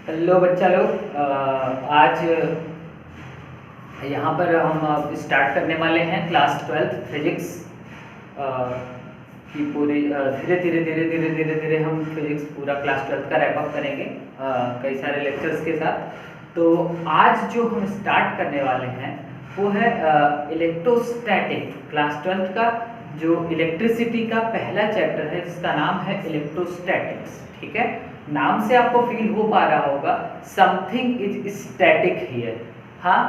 Hello बच्चा लोग, आज यहाँ पर हम स्टार्ट करने वाले हैं क्लास 12 फिजिक्स की पूरी। धीरे धीरे हम फिजिक्स पूरा क्लास 12 का रैप अप करेंगे कई सारे लेक्चर्स के साथ। तो आज जो हम स्टार्ट करने वाले हैं वो है इलेक्ट्रोस्टैटिक। क्लास 12 का जो इलेक्ट्रिसिटी का पहला चैप्टर है जिसका नाम है इलेक्ट्रोस्टैटिक्स। ठीक है, नाम से आपको फील हो पा रहा होगा समथिंग इज स्टैटिक हियर। हाँ,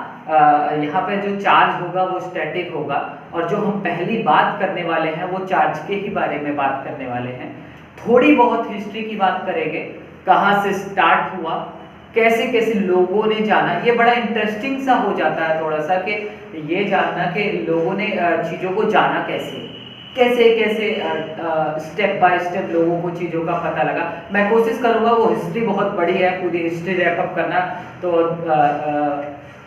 यहाँ पे जो चार्ज होगा वो स्टैटिक होगा, और जो हम पहली बात करने वाले हैं वो चार्ज के ही बारे में बात करने वाले हैं। थोड़ी बहुत हिस्ट्री की बात करेंगे, कहाँ से स्टार्ट हुआ, कैसे कैसे लोगों ने जाना। ये बड़ा इंटरेस्टिंग सा हो जाता है थोड़ा सा, कि ये जानना कि लोगों ने चीज़ों को जाना कैसे कैसे कैसे स्टेप बाय स्टेप लोगों को चीज़ों का पता लगा। मैं कोशिश करूँगा, वो हिस्ट्री बहुत बड़ी है, पूरी हिस्ट्री रैप अप करना तो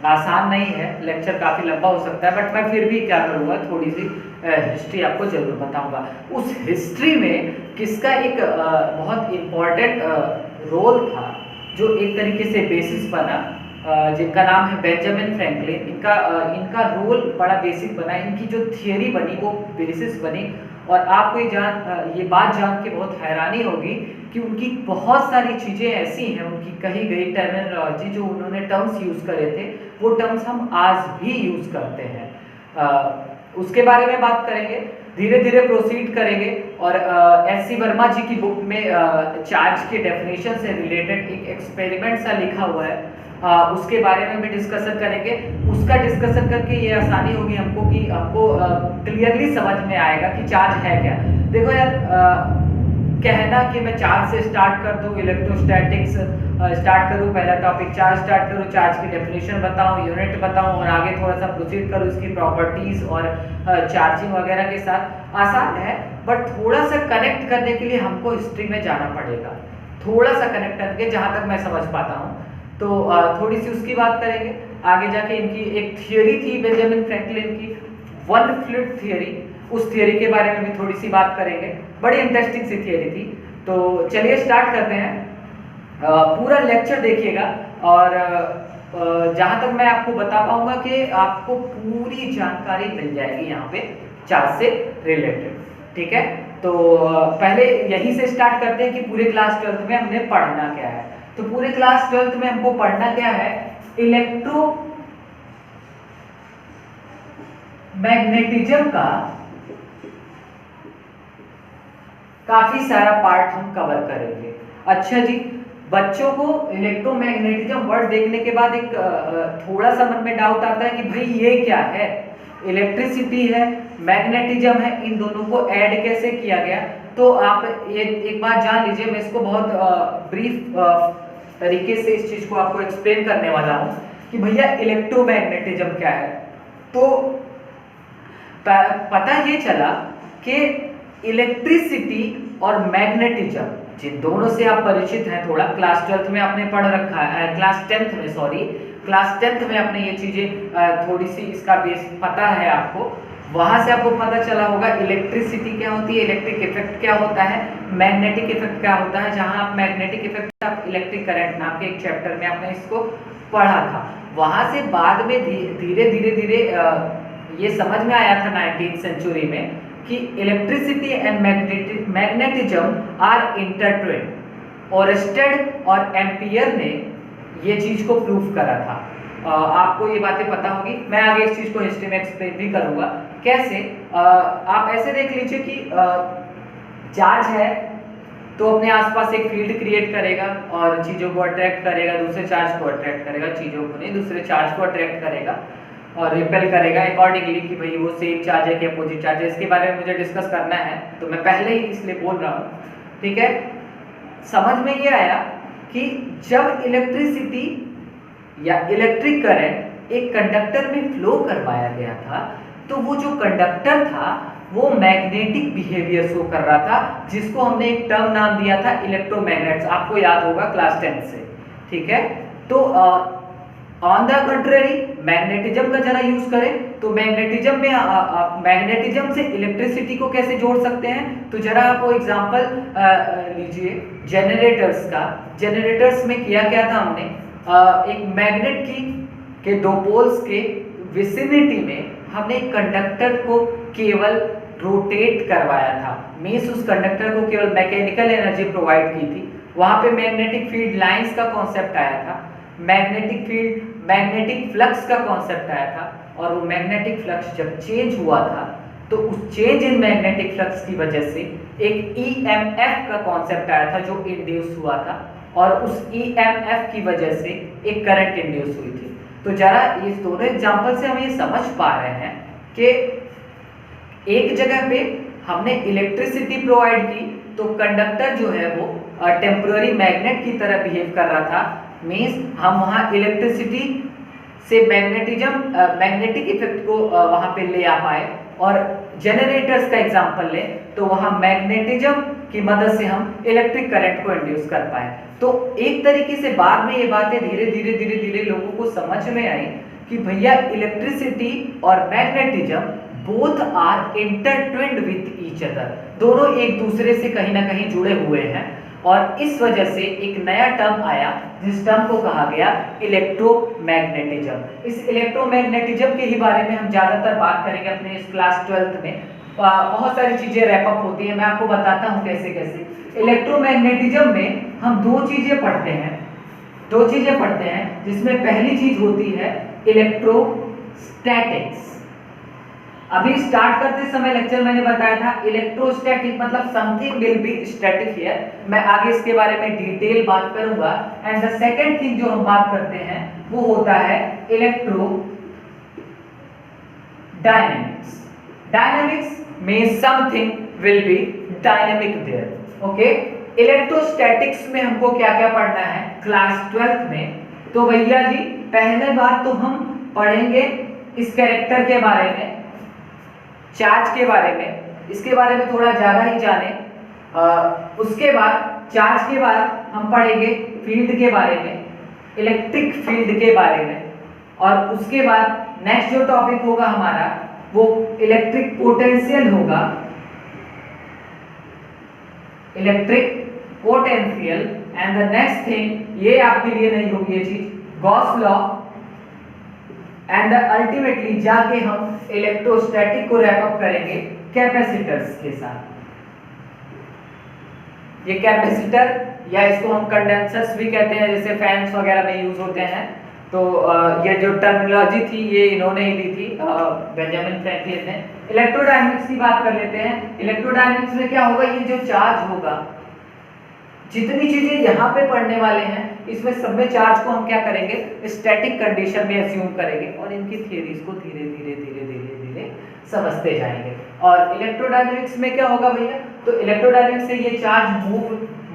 आसान नहीं है, लेक्चर काफ़ी लंबा हो सकता है, बट मैं फिर भी क्या करूँगा, थोड़ी सी हिस्ट्री आपको जरूर बताऊँगा। उस हिस्ट्री में किसका एक बहुत इम्पॉर्टेंट रोल था, जो एक तरीके से बेसिस बना, जिनका नाम है बेंजामिन फ्रैंकलिन। इनका रोल बड़ा बेसिक बना, इनकी जो थियरी बनी वो बेसिस बनी। और आपको ये बात जान के बहुत हैरानी होगी कि उनकी बहुत सारी चीज़ें ऐसी हैं, उनकी कही गई टर्मिनोलॉजी, जो उन्होंने टर्म्स यूज़ करे थे, वो टर्म्स हम आज भी यूज़ करते हैं। उसके बारे में बात करेंगे, धीरे धीरे प्रोसीड करेंगे। और एस सी वर्मा जी की बुक में चार्ज के डेफिनेशन से रिलेटेड एक एक्सपेरिमेंट सा लिखा हुआ है, उसके बारे में भी डिस्कशन करेंगे। उसका डिस्कशन करके ये आसानी होगी हमको कि हमको क्लियरली समझ में आएगा कि चार्ज है क्या। देखो यार, कहना कि मैं चार्ज से स्टार्ट कर दूं, इलेक्ट्रोस्टैटिक्स स्टार्ट करूं, पहला टॉपिक चार्ज स्टार्ट करूं, चार्ज की डेफिनेशन बताऊं, यूनिट बताऊं, और आगे थोड़ा सा प्रोसीड करूं इसकी प्रॉपर्टीज और चार्जिंग वगैरह के साथ, आसान है। बट थोड़ा सा कनेक्ट करने के लिए हमको हिस्ट्री में जाना पड़ेगा, थोड़ा सा कनेक्ट करके, जहाँ तक मैं समझ पाता हूँ। तो थोड़ी सी उसकी बात करेंगे। आगे जाके इनकी एक थियरी थी बेंजामिन फ्रैंकलिन की, वन फ्लूइड थियरी, उस थियरी के बारे में भी थोड़ी सी बात करेंगे। बड़ी इंटरेस्टिंग सी थियरी थी। तो चलिए स्टार्ट करते हैं। पूरा लेक्चर देखिएगा, और जहाँ तक मैं आपको बता पाऊंगा कि आपको पूरी जानकारी मिल जाएगी यहाँ पे चार्ज से रिलेटेड। ठीक है, तो पहले यहीं से स्टार्ट करते हैं कि पूरे क्लास 12 में हमने पढ़ना क्या है। तो पूरे क्लास 12 में हमको पढ़ना क्या है, इलेक्ट्रो मैग्नेटिज्म का काफी सारा पार्ट हम कवर करेंगे। अच्छा जी, बच्चों को इलेक्ट्रोमैग्नेटिज्म वर्ड देखने के बाद एक थोड़ा सा मन में डाउट आता है कि भाई ये क्या है, इलेक्ट्रिसिटी है, मैग्नेटिज्म है, इन दोनों को ऐड कैसे किया गया। तो आप ये एक बात जान लीजिए, मैं इसको बहुत ब्रीफ तरीके से इस चीज को आपको एक्सप्लेन करने वाला हूँ कि भैया इलेक्ट्रोमैग्नेटिज्म क्या है। तो पता ये चला कि इलेक्ट्रिसिटी और मैग्नेटिज्म, जिन दोनों से आप परिचित हैं, थोड़ा क्लास 12 में आपने पढ़ रखा है, क्लास 10th में आपने ये चीजें थोड़ी सी इसका बेस पता है आपको। वहां से आपको पता चला होगा इलेक्ट्रिसिटी क्या होती है, इलेक्ट्रिक इफेक्ट क्या होता है, मैग्नेटिक इफेक्ट क्या होता है। जहां आप मैग्नेटिक इफेक्ट, आप इलेक्ट्रिक करंट नाम के एक चैप्टर में आपने इसको पढ़ा था। वहां से बाद में धीरे धीरे ये समझ में आया था 19th सेंचुरी में कि electricity and magnetism are intertwined. Oersted और एम्पियर ने ये चीज को प्रूव करा था। आपको ये बातें पता होगी, मैं आगे इस चीज को हिस्ट्री में एक्सप्लेन भी करूंगा कैसे। आप ऐसे देख लीजिए कि चार्ज है तो अपने आसपास एक फील्ड क्रिएट करेगा और चीजों को अट्रैक्ट करेगा, दूसरे चार्ज को अट्रैक्ट करेगा, चीजों को नहीं, दूसरे चार्ज को अट्रैक्ट करेगा और रिपेल करेगा अकॉर्डिंगली कि भाई वो सेम चार्ज है कि अपोजिट चार्ज है। इसके बारे में मुझे डिस्कस करना है, तो मैं पहले ही इसलिए बोल रहा हूँ। ठीक है, समझ में ये आया कि जब इलेक्ट्रिसिटी या इलेक्ट्रिक करंट एक कंडक्टर में फ्लो करवाया गया था, तो वो जो कंडक्टर था वो मैग्नेटिक बिहेवियर शो कर रहा था, जिसको हमने एक टर्म नाम दिया था इलेक्ट्रोमैग्नेट्स। आपको याद होगा क्लास 10 से। ठीक है, तो ऑन द कंट्रेरी मैग्नेटिज्म का जरा यूज करें तो मैग्नेटिज्म में मैग्नेटिज्म से इलेक्ट्रिसिटी को कैसे जोड़ सकते हैं, तो जरा आप वो एग्जांपल लीजिए जनरेटर्स का। जनरेटर्स में किया क्या था हमने, एक मैग्नेट के दो पोल्स के विसिनिटी में हमने एक कंडक्टर को केवल रोटेट करवाया था, मींस उस कंडक्टर को केवल मैकेनिकल एनर्जी प्रोवाइड की थी। वहां पे मैग्नेटिक फील्ड लाइंस का कॉन्सेप्ट आया था, मैग्नेटिक फील्ड मैग्नेटिक फ्लक्स का कॉन्सेप्ट आया था, और वो मैग्नेटिक फ्लक्स जब चेंज हुआ था तो उस चेंज इन मैग्नेटिक फ्लक्स की वजह से एक ईएमएफ का कॉन्सेप्ट आया था जो इंड्यूस हुआ था, और उस ईएमएफ की वजह से एक करंट इंड्यूस हुई थी। तो जरा इस दोनों एग्जांपल से हम ये समझ पा रहे हैं कि एक जगह पे हमने इलेक्ट्रिसिटी प्रोवाइड की तो कंडक्टर जो है वो टेम्पररी मैग्नेट की तरह बिहेव कर रहा था, मींस हम वहाँ इलेक्ट्रिसिटी से मैग्नेटिक इफेक्ट को वहाँ पे ले आ पाए। और जनरेटर्स का एग्जांपल लें तो वहाँ मैग्नेटिज्म की मदद से हम इलेक्ट्रिक करंट को इंड्यूस कर पाए। तो एक तरीके से बाद में ये बातें धीरे धीरे लोगों को समझ में आई कि भैया इलेक्ट्रिसिटी और magnetism both are intertwined with each other, दोनों एक दूसरे से कहीं ना कहीं जुड़े हुए हैं। और इस वजह से एक नया टर्म आया जिस टर्म को कहा गया इलेक्ट्रोमैग्नेटिज्म। इस इलेक्ट्रोमैग्नेटिज्म के ही बारे में हम ज्यादातर बात करेंगे अपने इस क्लास 12th में। बहुत सारी चीजें रैप अप होती है, मैं आपको बताता हूँ कैसे कैसे। इलेक्ट्रोमैग्नेटिज्म में हम दो चीजें पढ़ते हैं जिसमें पहली चीज होती है इलेक्ट्रोस्टैटिक्स। अभी स्टार्ट करते समय लेक्चर मैंने बताया था इलेक्ट्रोस्टैटिक मतलब something will B static here, मैं आगे इसके बारे में डिटेल बात करूंगा। एंड द सेकंड थिंग जो हम बात करते हैं वो होता है इलेक्ट्रो डायनेमिक्स में something will be dynamic there. Okay, electrostatics में हमको क्या क्या पढ़ना है क्लास 12th में, तो भैया जी पहले बात तो हम पढ़ेंगे इस कैरेक्टर के बारे में, चार्ज के बारे में, इसके बारे में थोड़ा ज्यादा ही जाने। उसके बाद चार्ज के बाद हम पढ़ेंगे फील्ड के बारे में, इलेक्ट्रिक फील्ड के बारे में, और उसके बाद नेक्स्ट जो टॉपिक होगा हमारा वो इलेक्ट्रिक पोटेंशियल होगा, electric potential. And the next thing, ये आपके लिए नहीं होगी ये चीज, गॉस लॉ। एंड अल्टीमेटली जाके हम इलेक्ट्रोस्टैटिक को रैप अप करेंगे कैपेसिटर्स के साथ। ये कैपेसिटर या इसको हम कंडेंसर्स भी कहते हैं, जैसे फैंस वगैरह में यूज होते हैं। तो ये जो टर्मिनोलॉजी थी ये इन्होंने ही ली थी, बेंजामिन फ्रैंकलिन ने। इलेक्ट्रोडायनेमिक्स की बात कर लेते हैं। इलेक्ट्रोडायनेमिक्स में क्या होगा, ये जो चार्ज होगा, जितनी चीजें यहाँ पे पढ़ने वाले हैं इसमें सब में चार्ज को हम क्या करेंगे स्टैटिक कंडीशन में अज्यूम करेंगे, और इनकी थ्योरीज को धीरे धीरे समझते जाएंगे। और इलेक्ट्रोडायनेमिक्स में क्या होगा भैया, तो इलेक्ट्रोडायनेमिक्स से ये चार्ज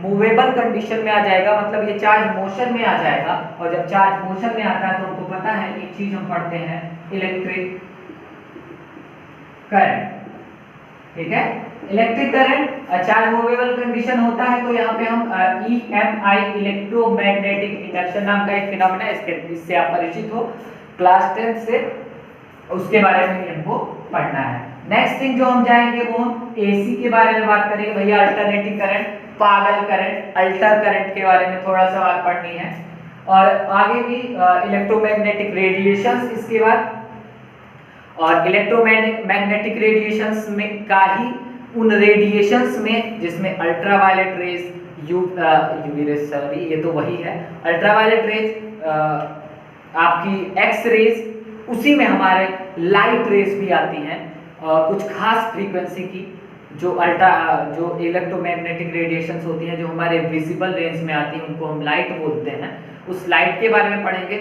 मूवेबल कंडीशन में आ जाएगा, मतलब ये चार्ज मोशन में आ जाएगा। और जब चार्ज मोशन में आता है तो हमको पता है एक चीज हम पढ़ते हैं इलेक्ट्रिक करंट, ठीक है। Electric current charge movable condition होता है, तो यहाँ पे हम EMI इलेक्ट्रोमैग्नेटिक इंडक्शन नाम का एक फिनोमेना, इससे आप परिचित हो क्लास 10 से, उसके बारे में हमको पढ़ना है। नेक्स्ट थिंग जो हम जाएंगे वो हम AC के बारे में बात करेंगे भैया, alternating current, parallel current, alter current के बारे में थोड़ा सा बात पढ़नी है। और आगे भी इलेक्ट्रोमैग्नेटिक रेडिएशंस इसके बाद, और इलेक्ट्रोमैग्नेटिक रेडिएशंस में का ही उन रेडिएशंस में जिसमें ultraviolet rays, UV rays, sorry ये तो वही है अल्ट्रावायलेट रेज, आपकी एक्स रेज, उसी में हमारे लाइट रेज भी आती हैं कुछ खास फ्रीक्वेंसी की, जो इलेक्ट्रोमैग्नेटिक रेडिएशंस होती हैं जो हमारे विजिबल रेंज में आती हैं, उनको हम लाइट बोलते हैं। उस लाइट के बारे में पढ़ेंगे।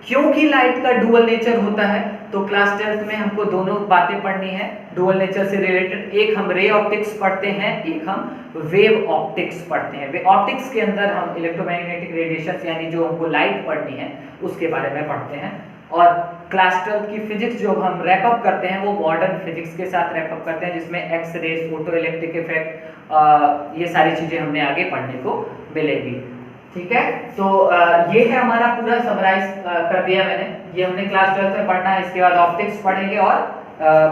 क्योंकि लाइट का डुअल नेचर होता है तो क्लास 10th में हमको दोनों बातें पढ़नी है डुअल नेचर से रिलेटेड। एक हम रे ऑप्टिक्स पढ़ते हैं, एक हम वेव ऑप्टिक्स पढ़ते हैं। वेव ऑप्टिक्स के अंदर हम इलेक्ट्रोमैग्नेटिक रेडिएशन यानी जो हमको लाइट पढ़नी है उसके बारे में पढ़ते हैं। और क्लास 12th की फिजिक्स जो हम रैप अप करते हैं वो मॉडर्न फिजिक्स के साथ रैप अप करते हैं, जिसमें X rays, photoelectric effect, ये सारी चीजें हमें आगे पढ़ने को मिलेगी। ठीक है, तो ये है हमारा पूरा समराइज कर दिया मैंने। ये हमने क्लास 12 में पढ़ना है। इसके बाद ऑप्टिक्स पढ़ेंगे और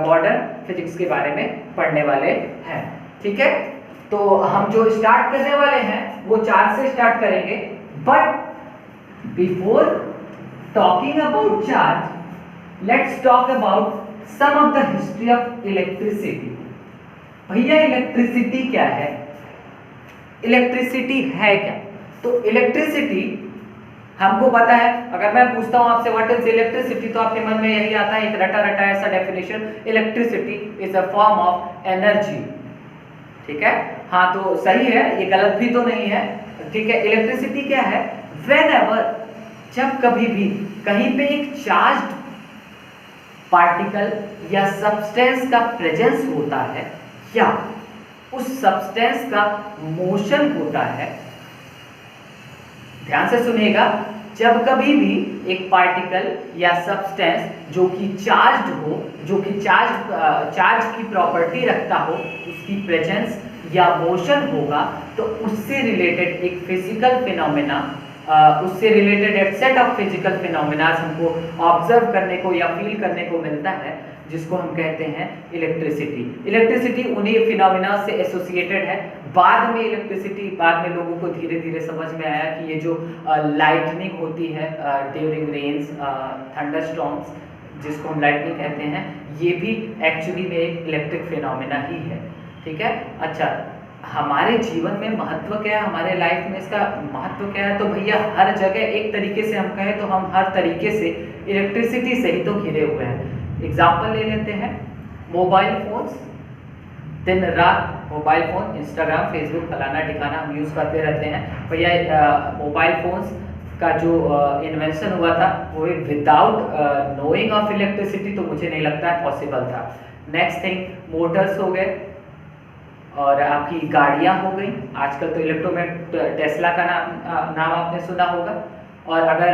मॉडर्न फिजिक्स के बारे में पढ़ने वाले हैं। ठीक है, तो हम जो स्टार्ट करने वाले हैं वो चार्ज से स्टार्ट करेंगे। But before talking about charge, let's talk about some of the history of electricity. भैया इलेक्ट्रिसिटी क्या है, इलेक्ट्रिसिटी है क्या? तो इलेक्ट्रिसिटी हमको पता है। अगर मैं पूछता हूं आपसे व्हाट इज इलेक्ट्रिसिटी, तो आपके मन में यही आता है एक रटा रटा ऐसा definition, electricity is a form of energy. ठीक है, हाँ तो सही है, ये गलत भी तो नहीं है। ठीक है, इलेक्ट्रिसिटी क्या है? व्हेनेवर, जब कभी भी कहीं पे एक चार्ज्ड पार्टिकल या सब्सटेंस का प्रेजेंस होता है या उस सब्सटेंस का मोशन होता है, ध्यान से सुनिएगा, जब कभी भी एक पार्टिकल या सब्सटेंस जो कि चार्ज्ड हो, जो कि चार्ज की प्रॉपर्टी रखता हो, उसकी प्रेजेंस या मोशन होगा, तो उससे रिलेटेड एक फिजिकल फिनोमेना, उससे रिलेटेड एक सेट ऑफ फिजिकल फिनोमेना हमको ऑब्जर्व करने को या फील करने को मिलता है, जिसको हम कहते हैं इलेक्ट्रिसिटी। इलेक्ट्रिसिटी उन्हीं फिनोमेना से एसोसिएटेड है। बाद में इलेक्ट्रिसिटी, बाद में लोगों को धीरे धीरे समझ में आया कि ये जो लाइटनिंग होती है ड्यूरिंग रेन्स, थंडरस्टॉर्म्स, जिसको हम लाइटनिंग कहते हैं, ये भी एक्चुअली में एक इलेक्ट्रिक फिनोमेना ही है। ठीक है, अच्छा हमारे जीवन में महत्व क्या है, हमारे लाइफ में इसका महत्व क्या है? तो भैया हर जगह एक तरीके से हम कहें तो हम हर तरीके से इलेक्ट्रिसिटी से ही तो घिरे हुए हैं। एग्जाम्पल ले लेते हैं, मोबाइल फोन्स, दिन रात मोबाइल फोन, इंस्टाग्राम, फेसबुक, फलाना ठिकाना हम यूज़ करते रहते हैं। भैया मोबाइल फोन्स का जो इन्वेंशन हुआ था वो विदाउट नोइंग ऑफ इलेक्ट्रिसिटी तो मुझे नहीं लगता है पॉसिबल था। नेक्स्ट थिंग, मोटर्स हो गए और आपकी गाड़ियाँ हो गई। आजकल तो इलेक्ट्रोमेट, टेस्ला का नाम आपने सुना होगा। और अगर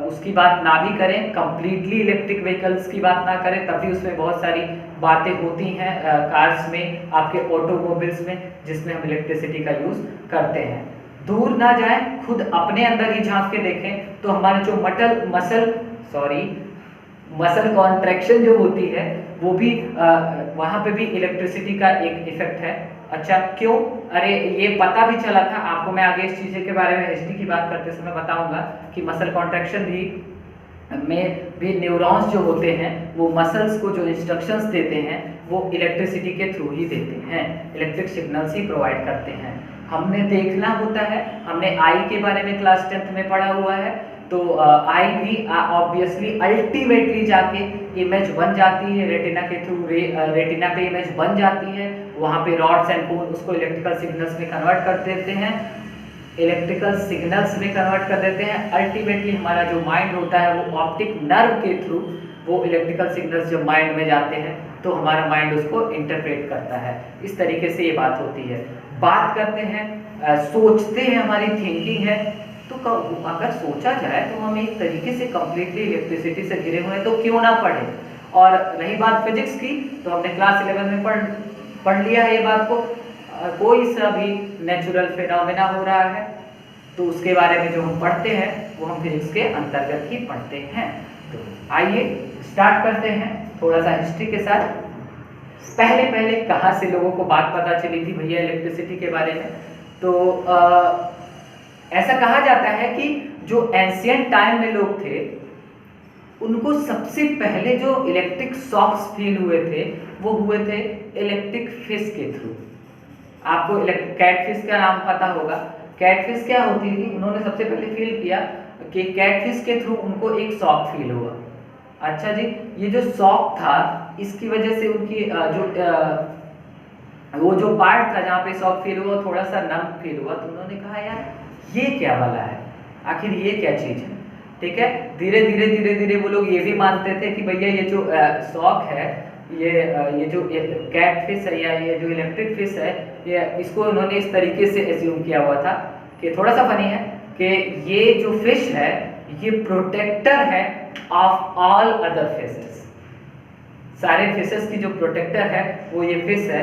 उसकी बात ना भी करें, कंप्लीटली इलेक्ट्रिक व्हीकल्स की बात ना करें, तब भी उसमें बहुत सारी बातें होती हैं कार्स में, आपके ऑटोमोबाइल्स में, जिसमें हम इलेक्ट्रिसिटी का यूज़ करते हैं। दूर ना जाएं, खुद अपने अंदर ही झांक के देखें तो हमारे जो मसल कॉन्ट्रैक्शन जो होती है वो भी वहाँ पे भी इलेक्ट्रिसिटी का एक इफेक्ट है। अच्छा क्यों? अरे ये पता भी चला था आपको, मैं आगे इस चीज़ के बारे में हिस्ट्री की बात करते समय बताऊंगा कि मसल कॉन्ट्रैक्शन में भी न्यूरॉन्स जो होते हैं वो मसल्स को जो इंस्ट्रक्शंस देते हैं वो इलेक्ट्रिसिटी के थ्रू ही देते हैं, इलेक्ट्रिक सिग्नल्स ही प्रोवाइड करते हैं। हमने देखना होता है, हमने आई के बारे में क्लास 10th में पढ़ा हुआ है, तो आई भी ऑब्वियसली अल्टीमेटली जाके इमेज बन जाती है रेटिना के थ्रू, रेटिना पे इमेज बन जाती है, वहाँ पे रॉड्स एंड कोन उसको इलेक्ट्रिकल सिग्नल्स में कन्वर्ट कर देते हैं, अल्टीमेटली हमारा जो माइंड होता है वो ऑप्टिक नर्व के थ्रू वो इलेक्ट्रिकल सिग्नल्स जब माइंड में जाते हैं तो हमारा माइंड उसको इंटरप्रेट करता है। इस तरीके से ये बात होती है। बात करते हैं, सोचते हैं, हमारी थिंकिंग है, तो अगर सोचा जाए तो हम एक तरीके से कंप्लीटली इलेक्ट्रिसिटी से घिरे हुए हैं, तो क्यों ना पढ़े। और रही बात फिजिक्स की, तो हमने क्लास 11 में पढ़ लिया है ये बात को। कोई सा भी नेचुरल फिनोमेना हो रहा है तो उसके बारे में जो हम पढ़ते हैं वो हम फिजिक्स के अंतर्गत ही पढ़ते हैं। तो आइए स्टार्ट करते हैं थोड़ा सा हिस्ट्री के साथ। पहले कहाँ से लोगों को बात पता चली थी भैया इलेक्ट्रिसिटी के बारे में? तो ऐसा कहा जाता है कि जो एंशिएंट टाइम में लोग थे उनको सबसे पहले जो इलेक्ट्रिक शॉक्स फील हुए थे वो हुए थे इलेक्ट्रिक फिश के थ्रू। आपको कैटफिश का नाम पता होगा। कैटफिश क्या होती थी, उन्होंने सबसे पहले फील किया कि कैटफिश के थ्रू उनको एक शॉक फील हुआ। अच्छा जी, ये जो शॉक था इसकी वजह से उनकी वो जो पार्ट था जहाँ पे शॉक फील हुआ थोड़ा सा नम फील हुआ, तो उन्होंने कहा यार ये क्या वाला है, आखिर ये क्या चीज़ है। ठीक है, धीरे धीरे वो लोग ये भी मानते थे कि भैया ये जो शॉक है, ये जो कैटफिश है या ये जो इलेक्ट्रिक फिश है, ये इसको उन्होंने इस तरीके से एज्यूम किया हुआ था कि थोड़ा सा फनी है कि ये जो फिश है ये प्रोटेक्टर है ऑफ ऑल अदर फिशेस। सारे फिशेस की जो प्रोटेक्टर है वो ये फिश है,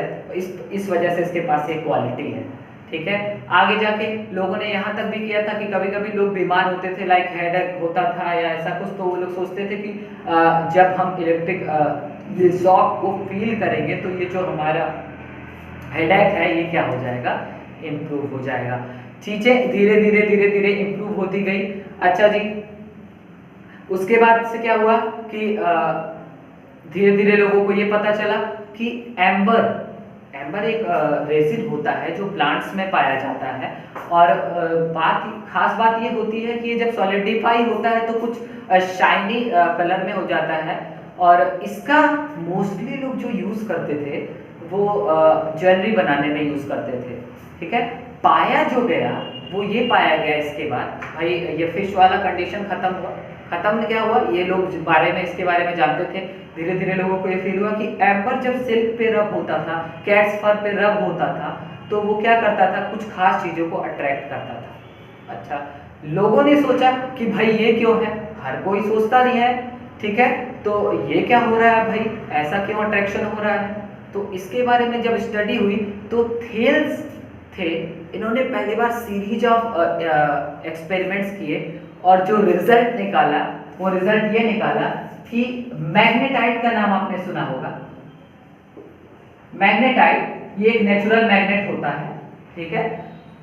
इस वजह से इसके पास ये क्वालिटी है। ठीक है। आगे जाके लोगों ने यहाँ तक भी किया था कि कभी कभी लोग बीमार होते थे, लाइक हेडेक होता था या ऐसा कुछ, तो वो लोग सोचते थे कि जब हम इलेक्ट्रिक ये शॉक को फील करेंगे तो ये जो हमारा हेडेक है ये क्या हो जाएगा, इम्प्रूव हो जाएगा। चीजें धीरे धीरे धीरे धीरे इम्प्रूव होती गई। अच्छा जी, उसके बाद से क्या हुआ कि धीरे धीरे लोगों को ये पता चला कि एम्बर एक रेसिन होता है जो प्लांट्स में पाया जाता है, और खास बात ये होती है कि जब सॉलिडिफाई होता है तो कुछ शाइनी कलर में हो जाता है, और इसका मोस्टली लोग जो यूज करते थे वो ज्वेलरी बनाने में यूज करते थे, ठीक है। पाया जो गया वो ये पाया गया इसके बाद, भाई ये फिश वाला कंडीशन खत्म हुआ। खत्म क्या हुआ, ये लोग इसके बारे में जानते थे, धीरे धीरे लोगों को ये फील हुआ कि एम्बर जब सिल्क पे रब होता था, कैट्स फर पे रब होता था, तो वो क्या करता था, कुछ खास चीजों को अट्रैक्ट करता था। अच्छा, लोगों ने सोचा कि भाई ये क्यों है, हर कोई सोचता नहीं है, ठीक है, तो ये क्या हो रहा है भाई, ऐसा क्यों अट्रैक्शन हो रहा है। तो इसके बारे में जब स्टडी हुई तो थेल्स थे, इन्होंने पहली बार सीरीज ऑफ एक्सपेरिमेंट्स किए, और जो रिजल्ट निकाला वो रिजल्ट ये निकाला कि मैग्नेटाइट का नाम आपने सुना होगा। मैग्नेटाइट ये एक नेचुरल मैग्नेट होता है, ठीक है।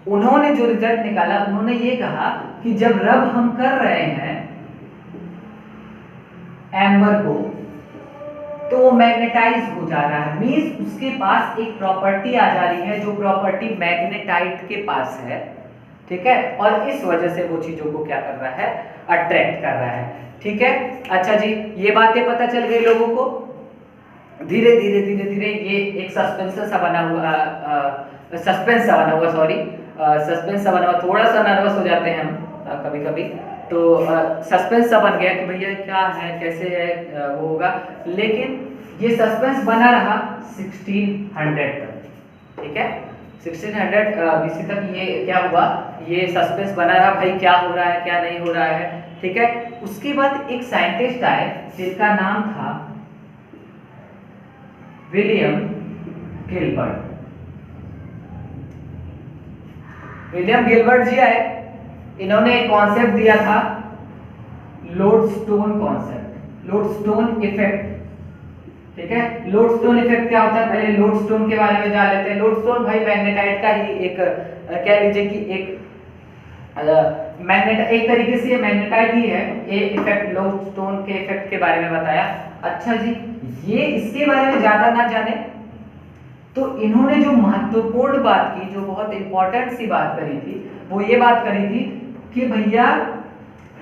उन्होंने जो रिजल्ट निकाला, उन्होंने ये कहा कि जब रब हम कर रहे हैं एम्बर को तो वो मैग्नेटाइज हो जा रहा है, मींस उसके पास एक प्रॉपर्टी आ जा रही है जो प्रॉपर्टी मैग्नेटाइट के पास है, ठीक है, और इस वजह से वो चीजों को क्या कर रहा है, अट्रैक्ट कर रहा है, ठीक है। अच्छा जी, ये बातें पता चल गई लोगों को। धीरे धीरे धीरे धीरे ये एक सस्पेंस सा बना हुआ, थोड़ा सा नर्वस हो जाते हैं हम कभी कभी, तो सस्पेंस सा बन गया कि भैया क्या है, कैसे है, वो होगा। लेकिन ये सस्पेंस बना रहा 1600 तक, ठीक है, 1600 BC तक ये क्या हुआ, ये सस्पेंस बना रहा, भाई क्या हो रहा है, क्या नहीं हो रहा है, ठीक है। उसके बाद एक साइंटिस्ट आए जिसका नाम था विलियम गिलबर्ट। विलियम गिलबर्ट जी आए, इन्होंने एक कॉन्सेप्ट दिया था लोडस्टोन कॉन्सेप्ट, लोडस्टोन इफेक्ट, ठीक है। लोडस्टोन इफेक्ट क्या होता है, पहले लोडस्टोन के बारे में जान लेते हैं। लोडस्टोन भाई मैग्नेटाइट का ही एक कह लीजिए कि एक मैग्नेट, एक तरीके से ये मैग्नेटाइट ही है। ये इफेक्ट लोडस्टोन के इफेक्ट के बारे में बताया। अच्छा जी, ये इसके बारे में ज्यादा ना जाने तो इन्होंने जो महत्वपूर्ण बात की, जो बहुत इंपॉर्टेंट सी बात करी थी, वो ये बात करी थी कि भैया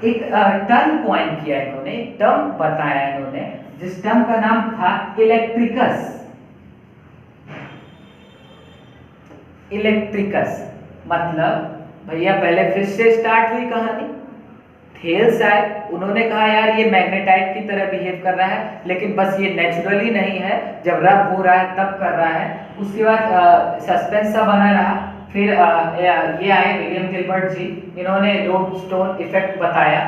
एक टर्म कॉइन किया इन्होंने, टर्म बताया इन्होंने, जिस टर्म का नाम था इलेक्ट्रिकस। इलेक्ट्रिकस मतलब भैया पहले फिर से स्टार्ट हुई कहानी, थेल्स आए, उन्होंने कहा यार ये मैग्नेटाइट की तरह बिहेव कर रहा है, लेकिन बस ये नेचुरली नहीं है, जब रब हो रहा है तब कर रहा है। उसके बाद सस्पेंस सा बना रहा, फिर ये आए विलियम गिलबर्ट जी, इन्होंने लोडस्टोन इफेक्ट बताया,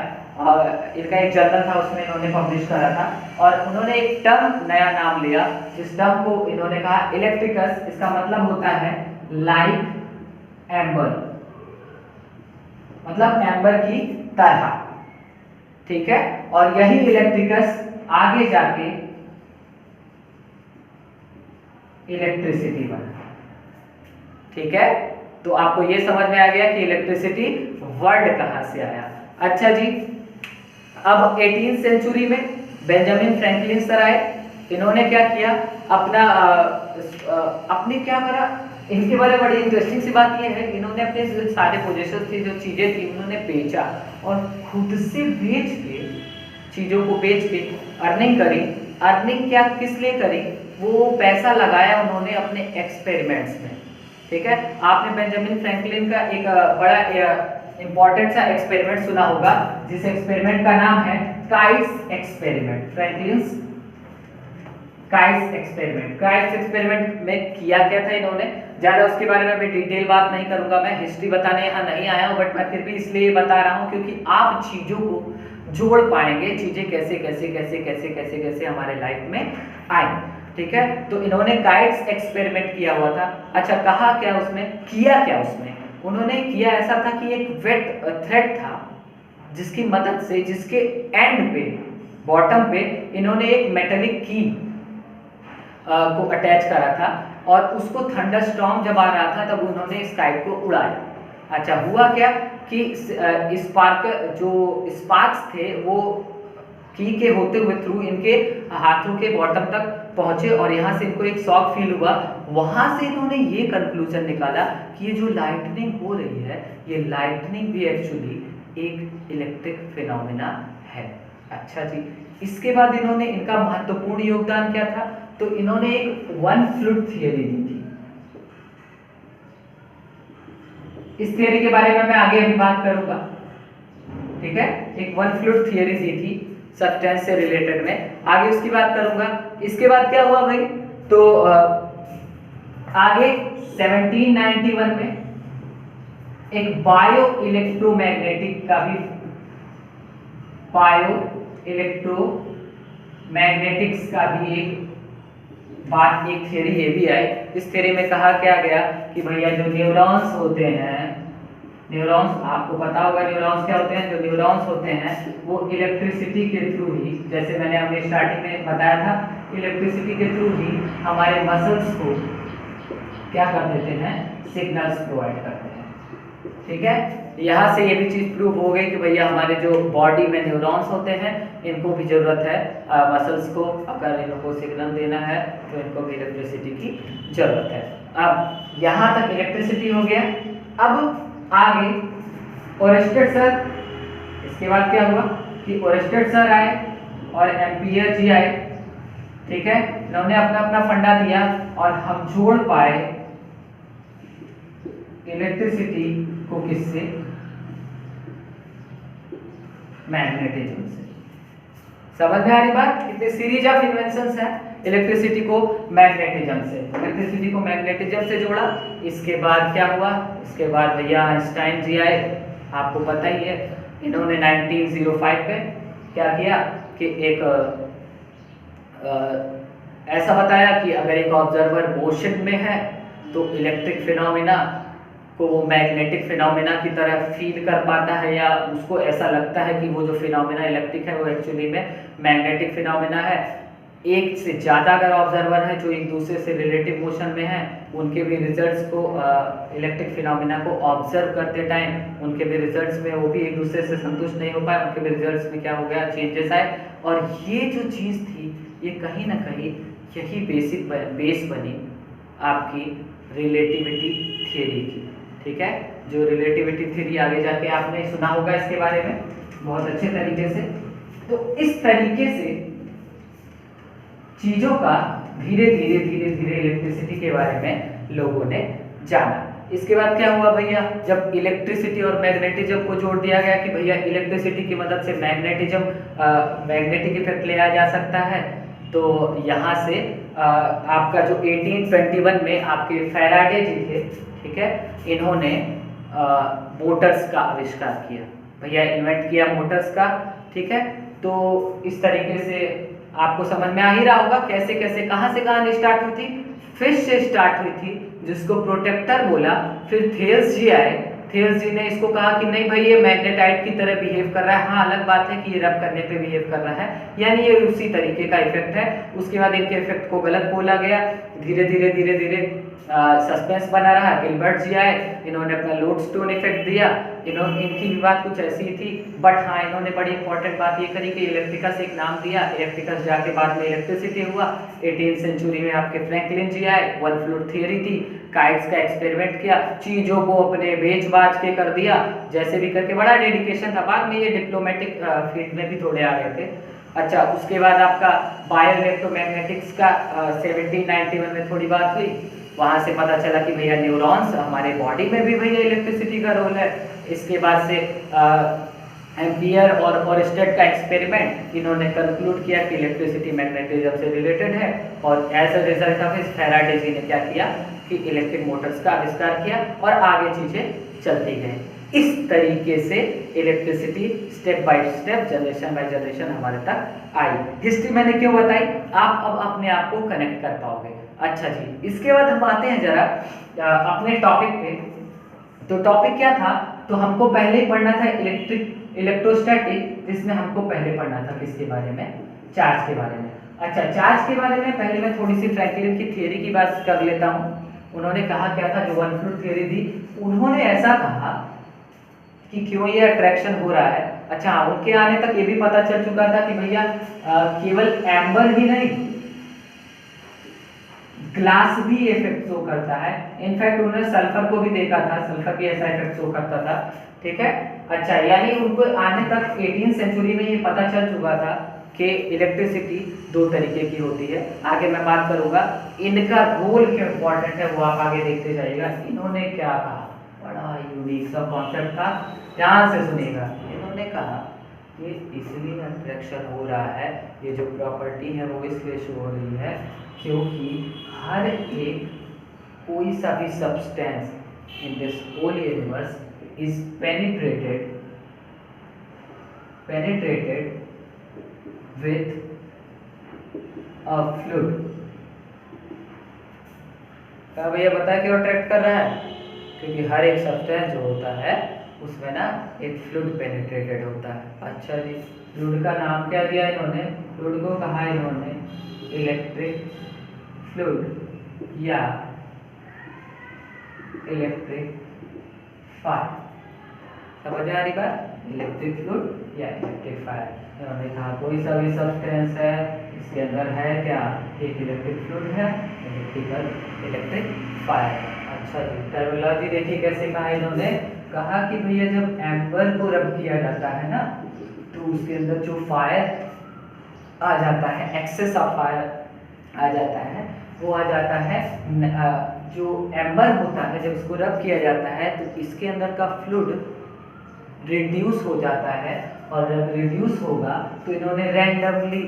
इनका एक जर्नल था उसमें इन्होंने पब्लिश करा था, और उन्होंने एक टर्म नया नाम लिया, जिस टर्म को इन्होंने कहा इलेक्ट्रिकस। इसका मतलब होता है लाइक एम्बर, मतलब एम्बर की तरह, ठीक है। और यही इलेक्ट्रिकस आगे जाके इलेक्ट्रिसिटी बना, ठीक है। तो आपको ये समझ में आ गया कि इलेक्ट्रिसिटी वर्ड कहां से आया। अच्छा जी, अब 18th सेंचुरी में बेंजामिन फ्रैंकलिन सर आए, इन्होंने क्या किया, अपने क्या करा, इनके बारे में बड़ी इंटरेस्टिंग सी बात ये है, इन्होंने अपने जो सारे पोजीशन थी, जो चीजें थी, उन्होंने बेचा, और खुद से बेच के, चीजों को बेच के अर्निंग करी। अर्निंग क्या किस लिए करी, वो पैसा लगाया उन्होंने अपने एक्सपेरिमेंट्स में, ठीक है। आपने बेंजामिन फ्रैंकलिन का एक बड़ा इंपॉर्टेंट सा एक्सपेरिमेंट सुना होगा, जिस एक्सपेरिमेंट का नाम है kites experiment, फ्रैंकलिन्स kites experiment. Kites experiment में किया क्या था इन्होंने, ज्यादा उसके बारे में मैं डिटेल बात नहीं करूंगा, मैं हिस्ट्री बताने यहाँ नहीं आया हूँ, बट मैं फिर भी इसलिए बता रहा हूँ क्योंकि आप चीजों को जोड़ पाएंगे, चीजें कैसे कैसे कैसे कैसे कैसे कैसे हमारे लाइफ में आए। ठीक है। तो इन्होंने काइट्स एक्सपेरिमेंट किया हुआ था। अच्छा, कहा क्या उसमें, किया क्या उसमें, उन्होंने किया ऐसा था कि एक वेट थ्रेड था जिसकी मदद से, जिसके एंड पे, बॉटम पे इन्होंने एक मेटेलिक की को अटैच करा था और उसको थंडरस्टॉर्म जब आ रहा था तब उन्होंने इस काइट को उड़ाया। अच्छा, हुआ क्या कि जो स्पार्क्स थे वो की के होते हुए थ्रू इनके हाथों के बॉटम तक पहुंचे और यहाँ से इनको एक शॉक फील हुआ। वहां से इन्होंने ये कंक्लूजन निकाला कि ये जो लाइटनिंग हो रही है, ये लाइटनिंग भी एक्चुअली एक इलेक्ट्रिक फिनोमेना है। अच्छा जी, इसके बाद इन्होंने, इनका महत्वपूर्ण योगदान क्या था, तो इन्होंने एक वन फ्लूइड थियरी दी थी। इस थियरी के बारे में मैं आगे अभी बात करूंगा, ठीक है। एक वन फ्लूइड थियरी दी थी सब्सटेंस से रिलेटेड में, आगे उसकी बात करूंगा। इसके बाद क्या हुआ भाई, तो आगे 1791 में एक बायो इलेक्ट्रोमैग्नेटिक का भी, बायो इलेक्ट्रोमैग्नेटिक्स का भी एक बात, एक थ्योरी ये भी आई। इस थ्योरी में कहा क्या गया कि भैया जो न्यूरॉन्स होते हैं, न्यूरॉन्स आपको पता होगा न्यूरॉन्स क्या होते हैं, जो न्यूरॉन्स होते हैं वो इलेक्ट्रिसिटी के थ्रू ही, जैसे मैंने अपने स्टार्टिंग में बताया था, इलेक्ट्रिसिटी के थ्रू ही हमारे मसल्स को क्या कर देते हैं, सिग्नल्स प्रोवाइड करते हैं, ठीक है। यहाँ से ये भी चीज़ प्रूव हो गई कि भैया हमारे जो बॉडी में न्यूरॉन्स होते हैं इनको भी ज़रूरत है, मसल्स को अगर इनको सिग्नल देना है तो इनको भी इलेक्ट्रिसिटी की ज़रूरत है। अब यहाँ तक इलेक्ट्रिसिटी हो गया। अब आगे ओरेस्टेड सर, इसके बाद क्या हुआ कि ओरेस्टेड सर आए और एम्पियर जी आए, ठीक है। इन्होंने अपना अपना फंडा दिया और हम जोड़ पाए इलेक्ट्रिसिटी को किससे, मैग्नेटिज्म से। समझ में आ रही बात, कितने सीरीज ऑफ इन्वेंशंस है इलेक्ट्रिसिटी को मैग्नेटिज्म से, इलेक्ट्रिसिटी को मैग्नेटिज्म से जोड़ा। इसके बाद क्या हुआ, इसके बाद भैया आइंस्टाइन जी आए, आपको पता ही है, इन्होंने 1905 में क्या किया कि एक ऐसा बताया कि अगर एक ऑब्जर्वर मोशन में है तो इलेक्ट्रिक फिनोमिना को वो मैग्नेटिक फिनोमिना की तरह फील कर पाता है, या उसको ऐसा लगता है कि वो जो फिनोमिना इलेक्ट्रिक है वो एक्चुअली में मैग्नेटिक फिनोमिना है। एक से ज़्यादा अगर ऑब्जर्वर है जो एक दूसरे से रिलेटिव मोशन में है, उनके भी रिजल्ट्स को, इलेक्ट्रिक फिनोमिना को ऑब्जर्व करते टाइम उनके भी रिजल्ट्स में वो भी एक दूसरे से संतुष्ट नहीं हो पाए, उनके भी रिजल्ट्स में क्या हो गया, चेंजेस आए। और ये जो चीज़ थी ये कहीं ना कहीं यही बेस बनी आपकी रिलेटिविटी थियरी की, ठीक है। जो रिलेटिविटी थ्योरी आगे जाके आपने सुना होगा इसके बारे में बहुत अच्छे तरीके से। तो इस तरीके से चीजों का धीरे धीरे धीरे धीरे इलेक्ट्रिसिटी के बारे में लोगों ने जाना। इसके बाद क्या हुआ भैया, जब इलेक्ट्रिसिटी और मैग्नेटिज्म को जोड़ दिया गया कि भैया इलेक्ट्रिसिटी की मदद से मैग्नेटिक इफेक्ट लिया जा सकता है, तो यहाँ से आपका जो 1821 में आपके फैराडे जी थे, ठीक है, इन्होंने मोटर्स का आविष्कार किया, भैया इन्वेंट किया मोटर्स का, ठीक है। तो इस तरीके से आपको समझ में आ ही रहा होगा कैसे कैसे कहाँ से कहाँ स्टार्ट हुई थी, फिश से स्टार्ट हुई थी जिसको प्रोटेक्टर बोला। फिर थेल्स जी आए, थेल्स जी ने इसको कहा कि नहीं भाई ये मैग्नेटाइट की तरह बिहेव कर रहा है, हाँ अलग बात है कि ये रब करने पे बिहेव कर रहा है, यानी ये उसी तरीके का इफेक्ट है। उसके बाद इनके इफेक्ट को गलत बोला गया, धीरे धीरे धीरे धीरे सस्पेंस बना रहा। गिलबर्ट जी आए, इन्होंने अपना लोडस्टोन इफेक्ट दिया, इनकी भी बात कुछ ऐसी थी, बट हाँ इन्होंने बड़ी इंपॉर्टेंट बात ये करी कि इलेक्ट्रिकस एक नाम दिया, इलेक्ट्रिकस जाके बाद में इलेक्ट्रिसिटी हुआ। 18th सेंचुरी में आपके फ्रैंकलिन जी आए, वन फ्लूइड थियरी थी, काइट्स का एक्सपेरिमेंट किया, चीज़ों को अपने बेच बाज के कर दिया, जैसे भी करके बड़ा डेडिकेशन था। बाद में ये डिप्लोमेटिक फील्ड में भी थोड़े आ गए थे। अच्छा, उसके बाद आपका बायो इलेक्ट्रोमैग्नेटिक्स का 1791 में थोड़ी बात हुई, वहाँ से पता चला कि भैया न्यूरॉन्स हमारे बॉडी में भी भैया इलेक्ट्रिसिटी का रोल है। इसके बाद से एम्पियर और ओरेस्टेड का एक्सपेरिमेंट, इन्होंने कंक्लूड किया कि इलेक्ट्रिसिटी मैग्नेटिज्म से रिलेटेड है, और एज अ रिजल्ट ऑफ इस फैराडे जी ने क्या किया कि इलेक्ट्रिक मोटर्स का आविष्कार किया और आगे चीज़ें चलती गई। इस तरीके से electricity step by step, generation by generation हमारे तक आई। हिस्ट्री मैंने क्यों बताई, आप अब अपने आप को कनेक्ट कर पाओगे। अच्छा जी, इसके बाद हम आते हैं जरा अपने टॉपिक पे। तो टॉपिक क्या था, तो हमको पहले ही पढ़ना था इलेक्ट्रोस्टैटिक, जिसमें हमको पहले पढ़ना था किसके बारे में, चार्ज के बारे में। अच्छा, चार्ज के बारे में पहले मैं थोड़ी सी फ्रैंकलिन की थियरी की बात कर लेता हूँ। उन्होंने कहा क्या था, जो वन फ्लूइड थियरी थी, उन्होंने ऐसा कहा कि क्यों ये अट्रैक्शन हो रहा है। अच्छा, उनके आने तक ये भी पता चल चुका था कि भैया केवल एम्बर ही नहीं, ग्लास भी इफेक्ट शो करता है। इनफैक्ट उन्होंने सल्फर को भी देखा था, सल्फर भी ऐसा इफेक्ट शो करता था। ठीक है। अच्छा, यानी उनको आने तक 18वीं सेंचुरी में ये पता चल चुका था कि इलेक्ट्रिसिटी दो तरीके की होती है। आगे मैं बात करूंगा, इनका रोल क्यों इंपॉर्टेंट है वो आप आगे देखते जाइएगा। इन्होंने क्या कहा, बड़ा यूनिक सा कॉन्सेप्ट था, ध्यान से सुनिएगा। इन्होंने कहा कि इसलिए अट्रैक्शन हो रहा है, ये जो प्रॉपर्टी है वो इसलिए शो हो रही है क्योंकि हर एक कोई सा भी substance in this whole universe is penetrated with a fluid। क्या भैया बताया क्यों अट्रैक्ट कर रहा है, क्योंकि हर एक सब्सटेंस जो होता है उसमें ना एक फ्लूइड पेनिट्रेटेड होता है। अच्छा जी, फ्लूइड का नाम क्या दिया इन्होंने, फ्लूइड को कहा इन्होंने इलेक्ट्रिक फ्लूइड या इलेक्ट्रिक फायर। समझ आ रही बात, इलेक्ट्रिक फ्लूइड या इलेक्ट्रिक फायर। इन्होंने कहा कोई सा भी सब्सटेंस है, इसके अंदर है क्या, एक इलेक्ट्रिक फ्लूइड है, इलेक्ट्रिक फायर। अच्छा जी, टर्मिनोलॉजी देखिए कैसे कहा इन्होंने, कहा कि भैया जब एम्बर को रब किया जाता है ना, तो उसके अंदर जो फायर आ जाता है, एक्सेस ऑफ फायर आ जाता है, वो आ जाता है जो एम्बर होता है, जब इसको रब किया जाता है तो इसके अंदर का फ्लूइड रिड्यूस हो जाता है। और जब रिड्यूस होगा तो इन्होंने रैंडमली,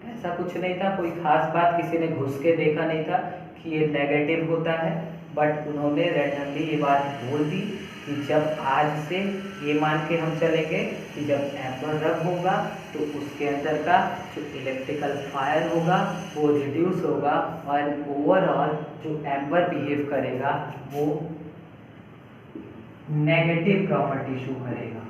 ऐसा कुछ नहीं था, कोई खास बात किसी ने घुस के देखा नहीं था कि ये नेगेटिव होता है, बट उन्होंने रैंडमली ये बात बोल दी कि जब आज से ये मान के हम चलेंगे कि जब एम्बर रब होगा तो उसके अंदर का जो इलेक्ट्रिकल फायर होगा वो रिड्यूस होगा और ओवरऑल जो एम्बर बिहेव करेगा वो नेगेटिव प्रॉपर्टी शो करेगा,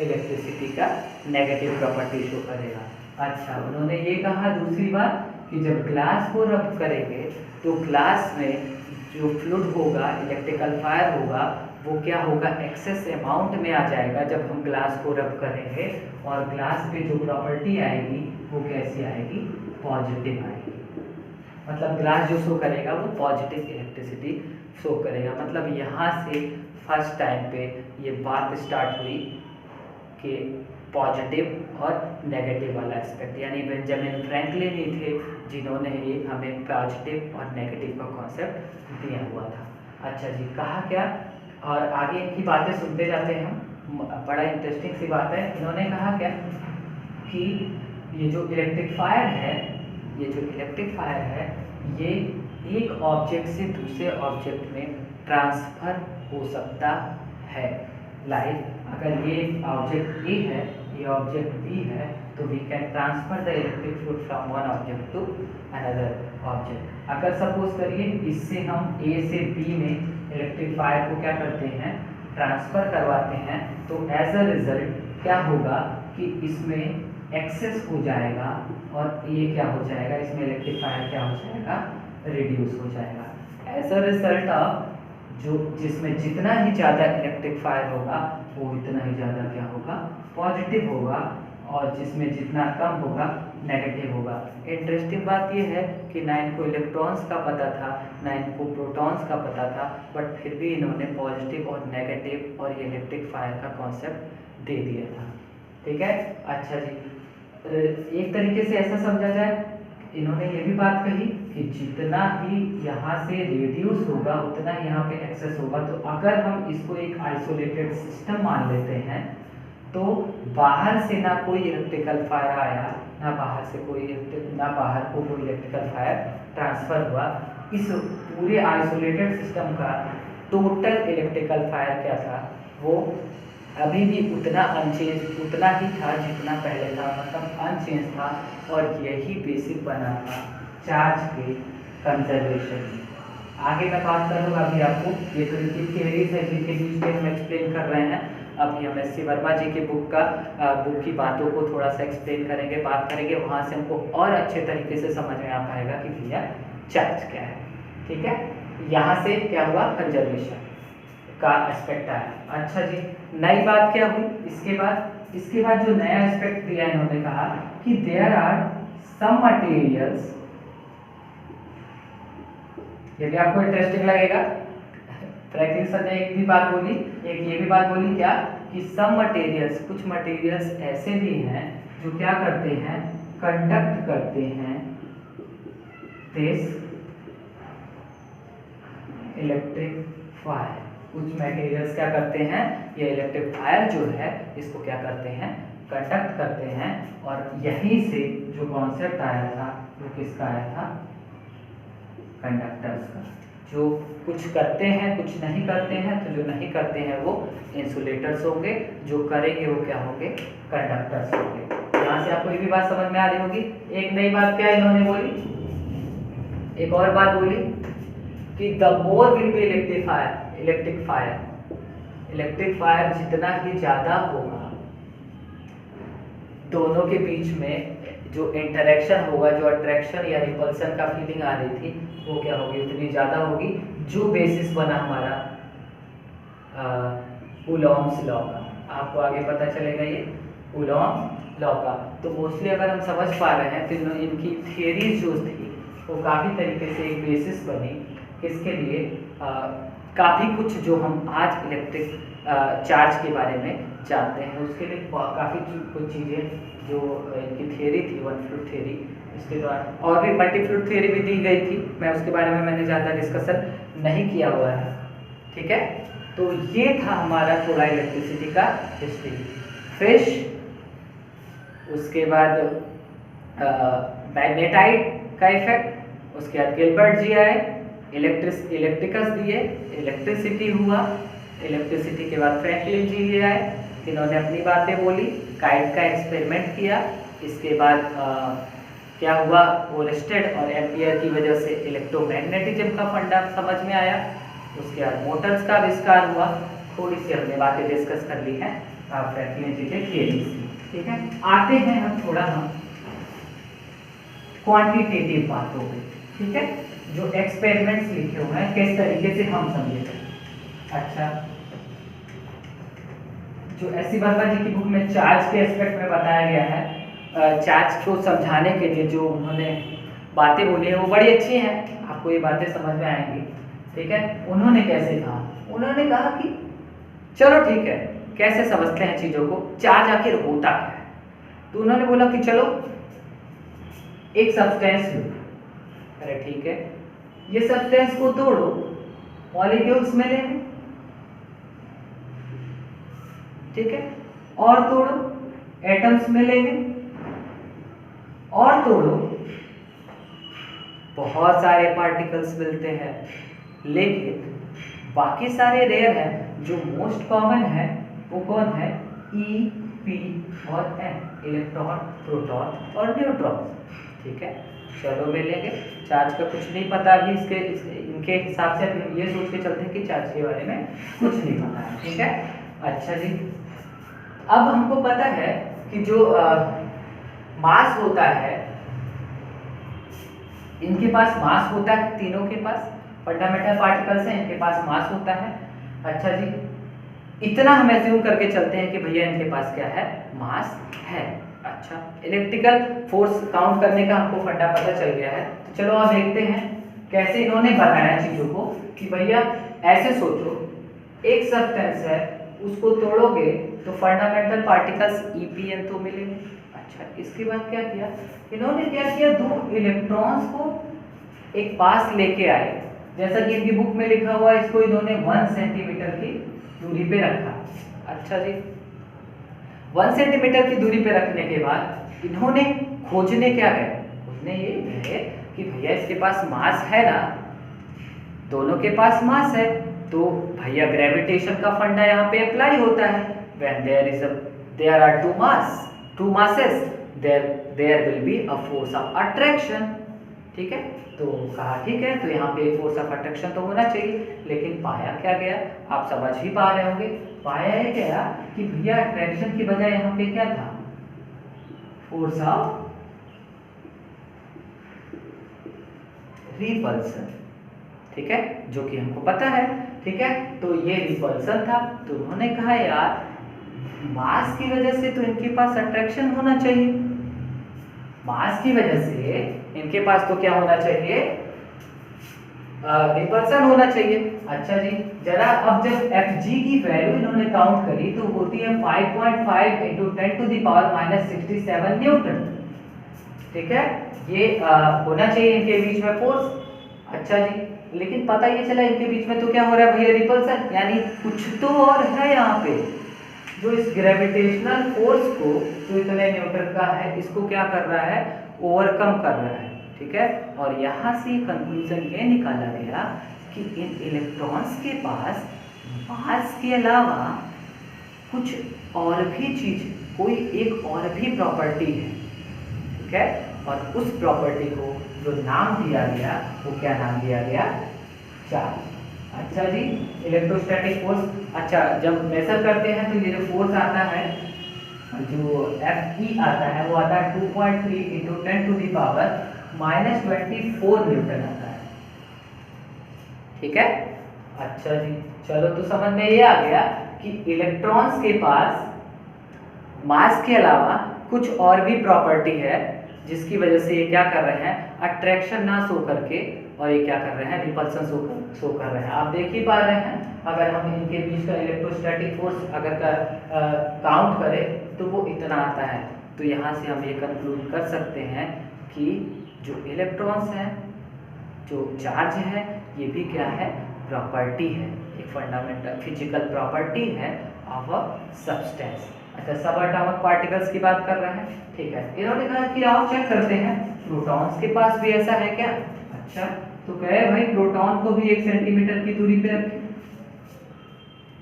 इलेक्ट्रिसिटी का नेगेटिव प्रॉपर्टी शो करेगा। अच्छा, उन्होंने ये कहा दूसरी बात कि जब ग्लास को रब करेंगे तो ग्लास में जो फ्लूइड होगा, इलेक्ट्रिकल फायर होगा, वो क्या होगा, एक्सेस अमाउंट में आ जाएगा जब हम ग्लास को रब करेंगे। और ग्लास पे जो प्रॉपर्टी आएगी वो कैसी आएगी, पॉजिटिव आएगी। मतलब ग्लास जो शो करेगा वो पॉजिटिव इलेक्ट्रिसिटी शो करेगा। मतलब यहाँ से फर्स्ट टाइम पे ये बात स्टार्ट हुई कि पॉजिटिव और नेगेटिव वाला एस्पेक्ट, यानी बेंजामिन फ्रैंकलिन ही थे जिन्होंने ये हमें पॉजिटिव और नेगेटिव का कॉन्सेप्ट दिया हुआ था। अच्छा जी, कहा क्या, और आगे की बातें सुनते जाते हैं हम, बड़ा इंटरेस्टिंग सी बात है। इन्होंने कहा क्या कि ये जो इलेक्ट्रिक फायर है, ये एक ऑब्जेक्ट से दूसरे ऑब्जेक्ट में ट्रांसफर हो सकता है। लाइक अगर ये ऑब्जेक्ट ए है, ये ऑब्जेक्ट बी है, तो we can transfer the electric fluid from one object to another object. अगर सपोज करिए इससे हम ए से बी में इलेक्ट्रिक फायर को क्या करते हैं, ट्रांसफर करवाते हैं, तो एज अ रिजल्ट क्या होगा कि इसमें एक्सेस हो जाएगा और ये क्या हो जाएगा, इसमें इलेक्ट्रिक फायर क्या हो जाएगा, रिड्यूस हो जाएगा। एज अ रिजल्ट ऑफ जो जिसमें जितना ही ज़्यादा इलेक्ट्रिक फायर होगा वो इतना ही ज़्यादा क्या होगा, पॉजिटिव होगा, और जिसमें जितना कम होगा नेगेटिव होगा। इंटरेस्टिंग बात यह है कि ना इनको इलेक्ट्रॉन्स का पता था ना इनको प्रोटॉन्स का पता था, बट फिर भी इन्होंने पॉजिटिव और नेगेटिव और इलेक्ट्रिक फायर का कॉन्सेप्ट दे दिया था। ठीक है। अच्छा जी, एक तरीके से ऐसा समझा जाए, इन्होंने ये भी बात कही कि जितना ही यहाँ से रिड्यूस होगा उतना ही यहाँ पे एक्सेस होगा। तो अगर हम इसको एक आइसोलेटेड सिस्टम मान लेते हैं तो बाहर से ना कोई इलेक्ट्रिकल फायर आया, ना बाहर को कोई इलेक्ट्रिकल फायर ट्रांसफर हुआ। इस पूरे आइसोलेटेड सिस्टम का टोटल इलेक्ट्रिकल फायर क्या था, वो अभी भी उतना अनचेंज, उतना ही था जितना पहले था, मतलब अनचेंज था। और यही बेसिक बना था चार्ज के कंजर्वेशन में। आगे मैं बात करूँगा अभी आपको, ये तो इनकी थियरीज है जिनके बीच में हम एक्सप्लेन कर रहे हैं। अभी हम एस सी वर्मा जी के बुक की बातों को थोड़ा सा एक्सप्लेन करेंगे, बात करेंगे, वहाँ से हमको और अच्छे तरीके से समझ में आ पाएगा कि भैया चार्ज क्या है। ठीक है, यहाँ से क्या हुआ, कंजर्वेशन का एस्पेक्ट आया। अच्छा जी, नई बात क्या हुई इसके बाद जो नया एस्पेक्ट दिया इन्होंने कहा कि देयर आर सम मटेरियल्स, ये भी आपको इंटरेस्टिंग लगेगा। फ्रैंकलिन सर ने एक भी बात बोली, एक ये भी बात बोली क्या, कि सम मटेरियल्स, कुछ मटेरियल्स ऐसे भी हैं जो क्या करते हैं, कंडक्ट करते हैं दिस इलेक्ट्रिक फायर। कुछ मटेरियल्स क्या करते हैं, ये इलेक्ट्रिक फायर जो है इसको क्या करते हैं, कंडक्ट करते हैं। और यहीं से जो कॉन्सेप्ट आया था वो किसका आया था, कंडक्टर्स का। जो कुछ करते हैं कुछ नहीं करते हैं, तो जो नहीं करते हैं वो इंसुलेटर्स होंगे, जो करेंगे वो क्या होंगे, कंडक्टर्स होंगे। यहाँ से आपको ये भी बात समझ में आ रही होगी। एक नई बात क्या इन्होंने बोली, एक और बात बोली कि the more will be electric fire जितना ही ज़्यादा होगा, दोनों के बीच में जो इंटरेक्शन होगा, जो अट्रैक्शन या रिपल्सन का फीलिंग आ रही थी, वो क्या होगी, उतनी ज़्यादा होगी। जो बेसिस बना हमारा कूलॉम्स लॉ का, आपको आगे पता चलेगा ये कूलॉम्स लॉ का। तो मोस्टली अगर हम समझ पा रहे हैं तो इनकी थियरी जो थी वो काफ़ी तरीके से एक बेसिस बनी किसके लिए, काफ़ी कुछ जो हम आज इलेक्ट्रिक चार्ज के बारे में जानते हैं उसके लिए काफ़ी कुछ चीज़ें जो इनकी थियरी थी, वन फ्लूइड थियरी, इसके द्वारा और भी मल्टी फ्लूइड थियरी भी दी गई थी। मैं उसके बारे में मैंने ज़्यादा डिस्कशन नहीं किया हुआ है। ठीक है, तो ये था हमारा थोड़ा इलेक्ट्रिसिटी का हिस्ट्री। फिश, उसके बाद मैग्नेटाइट का इफेक्ट, उसके बाद गिलबर्ट जी आए, इलेक्ट्रिकस दिए, इलेक्ट्रिसिटी हुआ, इलेक्ट्रिसिटी के बाद फ्रैंकलिन जी आए, इन्होंने अपनी बातें बोली, काइट का एक्सपेरिमेंट किया, इसके बाद क्या हुआ, ओरस्टेड और एम्पियर की वजह से इलेक्ट्रोमैग्नेटिज्म का फंडा समझ में आया, उसके बाद मोटर्स का आविष्कार हुआ। थोड़ी सी हमने बातें डिस्कस कर ली हैं फ्रैंकलिन जी के थियरीज की। ठीक है, आते हैं हम थोड़ा क्वांटिटेटिव बातों पे। ठीक है, जो एक्सपेरिमेंट्स लिखे हुए हैं किस तरीके से हम समझे। अच्छा, जो एस सी वर्मा जी की बुक में चार्ज के एस्पेक्ट में बताया गया है, चार्ज को समझाने के लिए जो उन्होंने बातें बोली है वो बड़ी अच्छी हैं, आपको ये बातें समझ में आएंगी। ठीक है, उन्होंने कैसे कहा, उन्होंने कहा कि चलो ठीक है, कैसे समझते हैं चीज़ों को, चार्ज आखिर होता क्या है। तो उन्होंने बोला कि चलो एक सब्सटेंस लो, अरे ठीक है, ये सब्सटेंस को तोड़ो, मॉलिक्यूल्स मिलेंगे, ठीक है, और तोड़ो, एटम्स मिलेंगे, और तोड़ो, बहुत सारे पार्टिकल्स मिलते हैं। लेकिन बाकी सारे रेयर हैं, जो मोस्ट कॉमन है वो कौन है, ई, पी और एन, इलेक्ट्रॉन, प्रोटॉन और न्यूट्रॉन। ठीक है, चलो मिलेंगे, चार्ज का कुछ नहीं पता अभी, इनके हिसाब से हम ये सोच के चलते हैं कि चार्ज के बारे में कुछ नहीं पता है। ठीक है, अच्छा जी, अब हमको पता है कि जो मास होता है, इनके पास मास होता है, तीनों के पास फंडामेंटल पार्टिकल्स हैं, इनके पास मास होता है। अच्छा जी, इतना हम एज्यूम करके चलते हैं कि भैया इनके पास क्या है, मास है। अच्छा, इलेक्ट्रिकल फोर्स काउंट करने का हमको फंडा पता चल गया है। तो चलो आप देखते हैं कैसे इन्होंने बताया चीज़ों को कि भैया ऐसे सोचो, एक सब्सटेंस है, उसको तोड़ोगे तो फंडामेंटल पार्टिकल्स ईपीएन तो मिलेंगे। अच्छा, इसके बाद क्या किया इन्होंने, क्या किया, दो इलेक्ट्रॉन्स को एक पास लेके आए, जैसा कि इनकी बुक में लिखा हुआ है, इसको इन्होंने 1 सेंटीमीटर की दूरी पे रखा। अच्छा जी, 1 सेंटीमीटर की दूरी पे रखने के बाद इन्होंने खोजने क्या गए, खोजने ये गए कि भैया इसके पास मास है ना, दोनों के पास मास है, तो भैया ग्रेविटेशन का फंडा यहाँ पे अप्लाई होता है। When there are two masses there will be a force of attraction. ठीक है, तो कहा ठीक है, तो यहाँ पे फोर्स ऑफ अट्रैक्शन तो होना चाहिए, लेकिन पाया क्या गया, आप समझ ही पा रहे होंगे। पाया ये गया कि भैया अट्रैक्शन की बजाय यहाँ पे क्या था, फोर्स ऑफ रिपल्सन। ठीक है, जो कि हमको पता है। ठीक है, तो ये रिपल्सन था, तो उन्होंने कहा यार मास की वजह से तो इनके पास अट्रैक्शन होना चाहिए, मास की वजह से इनके पास तो क्या होना चाहिए, रिपल्सन होना चाहिए। अच्छा जी, जरा अब जब Fg की वैल्यू इन्होंने काउंट करी तो होती है 5.5 × 10⁻⁻⁻67 न्यूटन। ठीक है, ये होना चाहिए इनके बीच में फोर्स। अच्छा जी, लेकिन पता ये चला इनके बीच में तो क्या हो रहा है भैया, रिपल्सन, यानी कुछ तो और है यहाँ पे जो इस ग्रेविटेशनल फोर्स को जो इतने न्यूटन का है इसको क्या कर रहा है, ओवरकम कर रहा है। ठीक है, और यहाँ से कंक्लूजन ये निकाला गया कि इन इलेक्ट्रॉन्स के पास मास के अलावा कुछ और भी चीज, कोई एक और भी प्रॉपर्टी है। ठीक है, और उस प्रॉपर्टी को जो नाम दिया गया वो क्या नाम दिया गया, चार्ज। अच्छा जी, इलेक्ट्रोस्टैटिक फोर्स। अच्छा, जब मेजर करते हैं तो ये जो फोर्स आता है, जो Fe आता है वो आता है 2.3 × 10⁻⁻24 न्यूटन आता है। ठीक है, अच्छा जी, चलो तो समझ में ये आ गया कि इलेक्ट्रॉन्स के पास मास के अलावा कुछ और भी प्रॉपर्टी है जिसकी वजह से ये क्या कर रहे हैं, अट्रैक्शन ना शो करके, और ये क्या कर रहे हैं, रिपल्सन शो कर रहे हैं। आप देख ही पा रहे हैं, अगर हम इनके बीच का इलेक्ट्रोस्टैटिक फोर्स अगर काउंट करें तो वो इतना आता है। तो यहाँ से हम ये कंक्लूड कर सकते हैं कि जो इलेक्ट्रॉन्स हैं, जो चार्ज है, ये भी क्या है, प्रॉपर्टी है, एक फंडामेंटल फिजिकल प्रॉपर्टी है ऑफ अ सब्सटेंस। अच्छा, सब एटॉमिक पार्टिकल्स की बात कर रहे हैं। ठीक है, इन्होंने कहा कि आओ चेक करते हैं प्रोटॉन्स के पास भी ऐसा है क्या। अच्छा, तो कहे भाई प्रोटॉन को भी 1 सेंटीमीटर की दूरी पे रखें।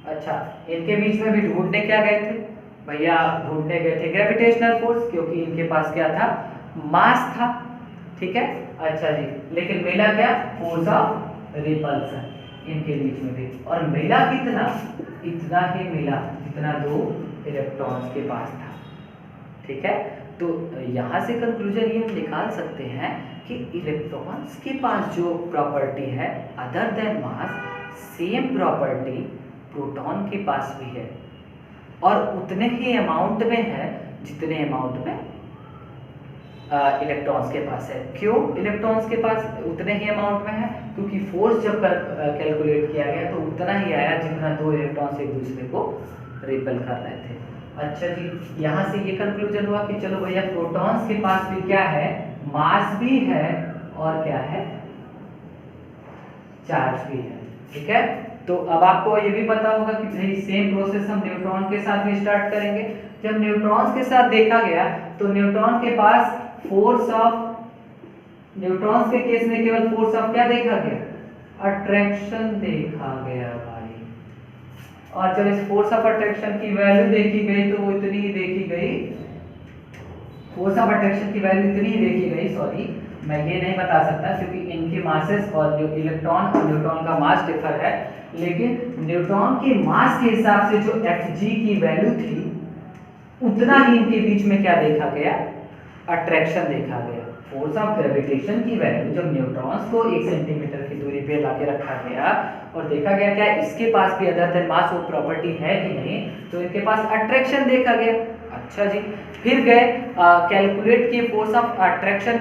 अच्छा, इनके बीच में भी ढूंढने क्या गए थे भैया, ढूंढने गए थे ग्रेविटेशनल फोर्स, क्योंकि इनके पास क्या था, मास था। ठीक है, अच्छा जी, लेकिन मिला क्या, फोर्स ऑफ रिपल्सन इनके बीच में भी, और मिला कितना, इतना ही मिला जितना दो इलेक्ट्रॉन्स के पास था। ठीक है, तो यहाँ से कंक्लूजन ये हम निकाल सकते हैं कि इलेक्ट्रॉन्स के पास जो प्रॉपर्टी है other then mass, same property proton के पास भी है, और उतने ही अमाउंट में है जितने अमाउंट में इलेक्ट्रॉन्स के पास है। क्यों इलेक्ट्रॉन्स के पास उतने ही अमाउंट में है, क्योंकि फोर्स जब कैलकुलेट किया गया तो उतना ही आया जितना दो इलेक्ट्रॉन्स एक दूसरे को रिपेल कर रहे थे। अच्छा जी, यहाँ से ये कंक्लूजन हुआ कि चलो भैया प्रोटॉन्स के पास भी क्या है, मास भी है, और क्या है, चार्ज भी है। ठीक है, तो अब आपको ये भी पता होगा कि भाई सेम प्रोसेस हम न्यूट्रॉन के साथ भी स्टार्ट करेंगे। जब न्यूट्रॉन्स के साथ देखा गया तो न्यूट्रॉन के पास फोर्स ऑफ, न्यूट्रॉन्स के केस में केवल फोर्स ऑफ क्या देखा गया, अट्रैक्शन देखा गया भाई। और जब इस फोर्स ऑफ अट्रैक्शन की वैल्यू देखी गई तो वो इतनी ही देखी गई, फोर्स ऑफ अट्रैक्शन की वैल्यू इतनी ही देखी गई, सॉरी मैं ये नहीं बता सकता क्योंकि इनके मासेस और जो इलेक्ट्रॉन और न्यूट्रॉन का मास डिफर है, लेकिन न्यूट्रॉन के मास के हिसाब से जो Fg की वैल्यू थी उतना ही इनके बीच में क्या देखा गया, अट्रैक्शन देखा गया। फोर्स ऑफ ग्रेविटेशन की वैल्यू जब न्यूट्रॉन्स को 1 सेंटीमीटर की दूरी पे लाके रखा गया और देखा गया क्या इसके पास भी अदर देन मास वो प्रॉपर्टी है कि नहीं, तो इनके पास अट्रैक्शन देखा गया। अच्छा जी, फिर गए कैलकुलेट किए force of attraction,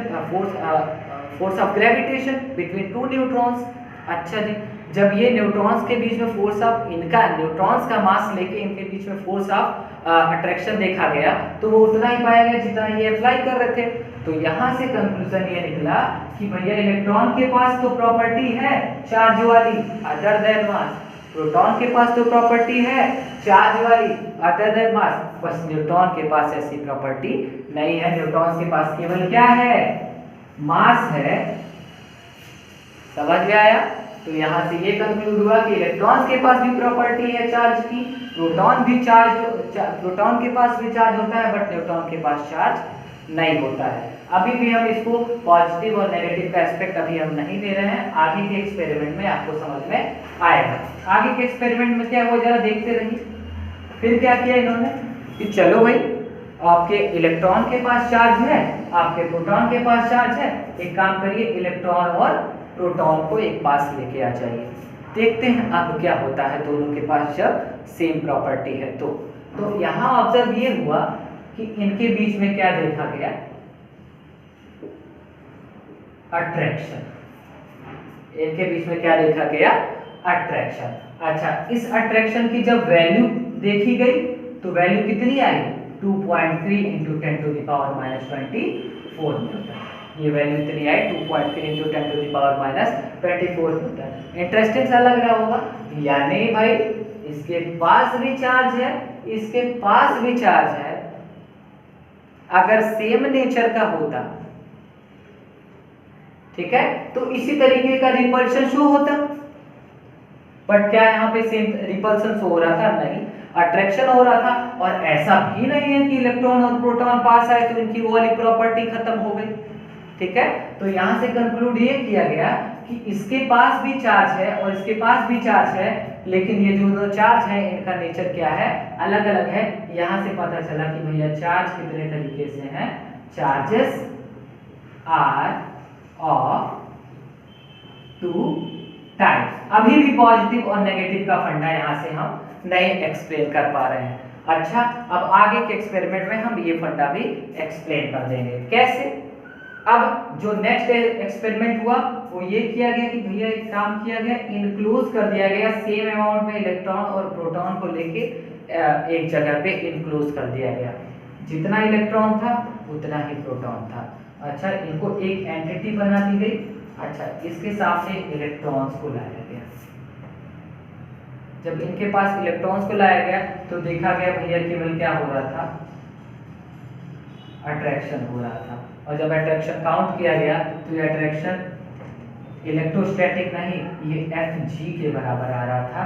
force of gravitation between two neutrons. अच्छा जी, जब ये न्यूट्रॉन्स के बीच में फोर्स ऑफ, इनका न्यूट्रॉन्स का मास लेके इनके बीच में फोर्स ऑफ अट्रैक्शन देखा गया तो वो उतना ही पाया गया जितना ये अप्लाई कर रहे थे। तो यहाँ से कंक्लूजन ये निकला कि भैया इलेक्ट्रॉन के पास तो प्रॉपर्टी है चार्ज वाली अदर देन मास, प्रोटॉन के पास तो प्रॉपर्टी है चार्ज वाली अदर देन मास, बस न्यूट्रॉन के पास ऐसी प्रॉपर्टी नहीं है। न्यूट्रॉन के पास केवल क्या है, मास है। समझ में आया? तो यहाँ से ये कंक्लूड हुआ कि इलेक्ट्रॉन्स के पास भी प्रॉपर्टी है चार्ज की, प्रोटॉन के पास भी चार्ज होता है बट न्यूट्रॉन के पास चार्ज नहीं होता है। अभी भी हम इसको पॉजिटिव और नेगेटिव का एस्पेक्ट अभी हम नहीं दे रहे हैं, आगे के एक्सपेरिमेंट में आपको समझ में आएगा। आगे के एक्सपेरिमेंट में क्या हुआ जरा देखते रहिए। फिर क्या किया इन्होंने कि चलो भाई आपके इलेक्ट्रॉन के पास चार्ज है, आपके प्रोटॉन के पास चार्ज है, एक काम करिए इलेक्ट्रॉन और प्रोटॉन को एक पास लेके आ जाइए, देखते हैं अब क्या होता है दोनों के पास जब सेम प्रॉपर्टी है। तो यहाँ ऑब्जर्व ये हुआ कि इनके बीच में क्या देखा गया, अट्रैक्शन। इनके बीच में क्या देखा गया, अट्रैक्शन। अच्छा, इस अट्रैक्शन की जब वैल्यू देखी गई तो वैल्यू कितनी आई, 2.3 into 10 to the power minus 24 newton. ये वैल्यू इतनी आई 2.3 into 10 to the power minus 24 newton. Interesting सा लग रहा होगा, यानी भाई इसके पास भी चार्ज है, इसके पास भी चार्ज है। अगर सेम नेचर का होता, ठीक है, तो इसी तरीके का रिपल्शन शो होता, बट क्या यहाँ पे सेम रिपल्शन शो हो रहा था, नहीं, अट्रैक्शन हो रहा था। और ऐसा भी नहीं है कि इलेक्ट्रॉन और प्रोटॉन पास आए तो इनकी वो वाली प्रॉपर्टी खत्म हो गई, ठीक है। तो यहाँ से कंक्लूड ये किया गया कि इसके पास भी चार्ज है और इसके पास भी चार्ज है, लेकिन ये जो चार्ज है इनका नेचर क्या है, अलग अलग है। यहाँ से पता चला कि भैया चार्ज कितने तरीके से हैं, charges are of two types. अभी भी पॉजिटिव और नेगेटिव का फंडा यहाँ से हम नहीं एक्सप्लेन कर पा रहे हैं। अच्छा, अब आगे के एक्सपेरिमेंट में हम ये फंडा भी एक्सप्लेन कर देंगे। कैसे, अब जो नेक्स्ट एक्सपेरिमेंट हुआ वो ये किया गया कि भैया एक काम किया गया, इनक्लोज कर दिया गया सेम अमाउंट में इलेक्ट्रॉन और प्रोटॉन को लेके एक जगह पे इनक्लोज कर दिया गया। जितना इलेक्ट्रॉन था उतना ही प्रोटॉन था। अच्छा, इनको एक एंटिटी बना दी गई। अच्छा, इसके सामने इलेक्ट्रॉन्स को लाया गया। जब इनके पास इलेक्ट्रॉन्स को लाया गया तो देखा गया भैया केवल क्या हो रहा था, अट्रैक्शन हो रहा था। और जब अट्रैक्शन काउंट किया गया तो ये अट्रैक्शन इलेक्ट्रोस्टैटिक नहीं, ये Fg के बराबर आ रहा था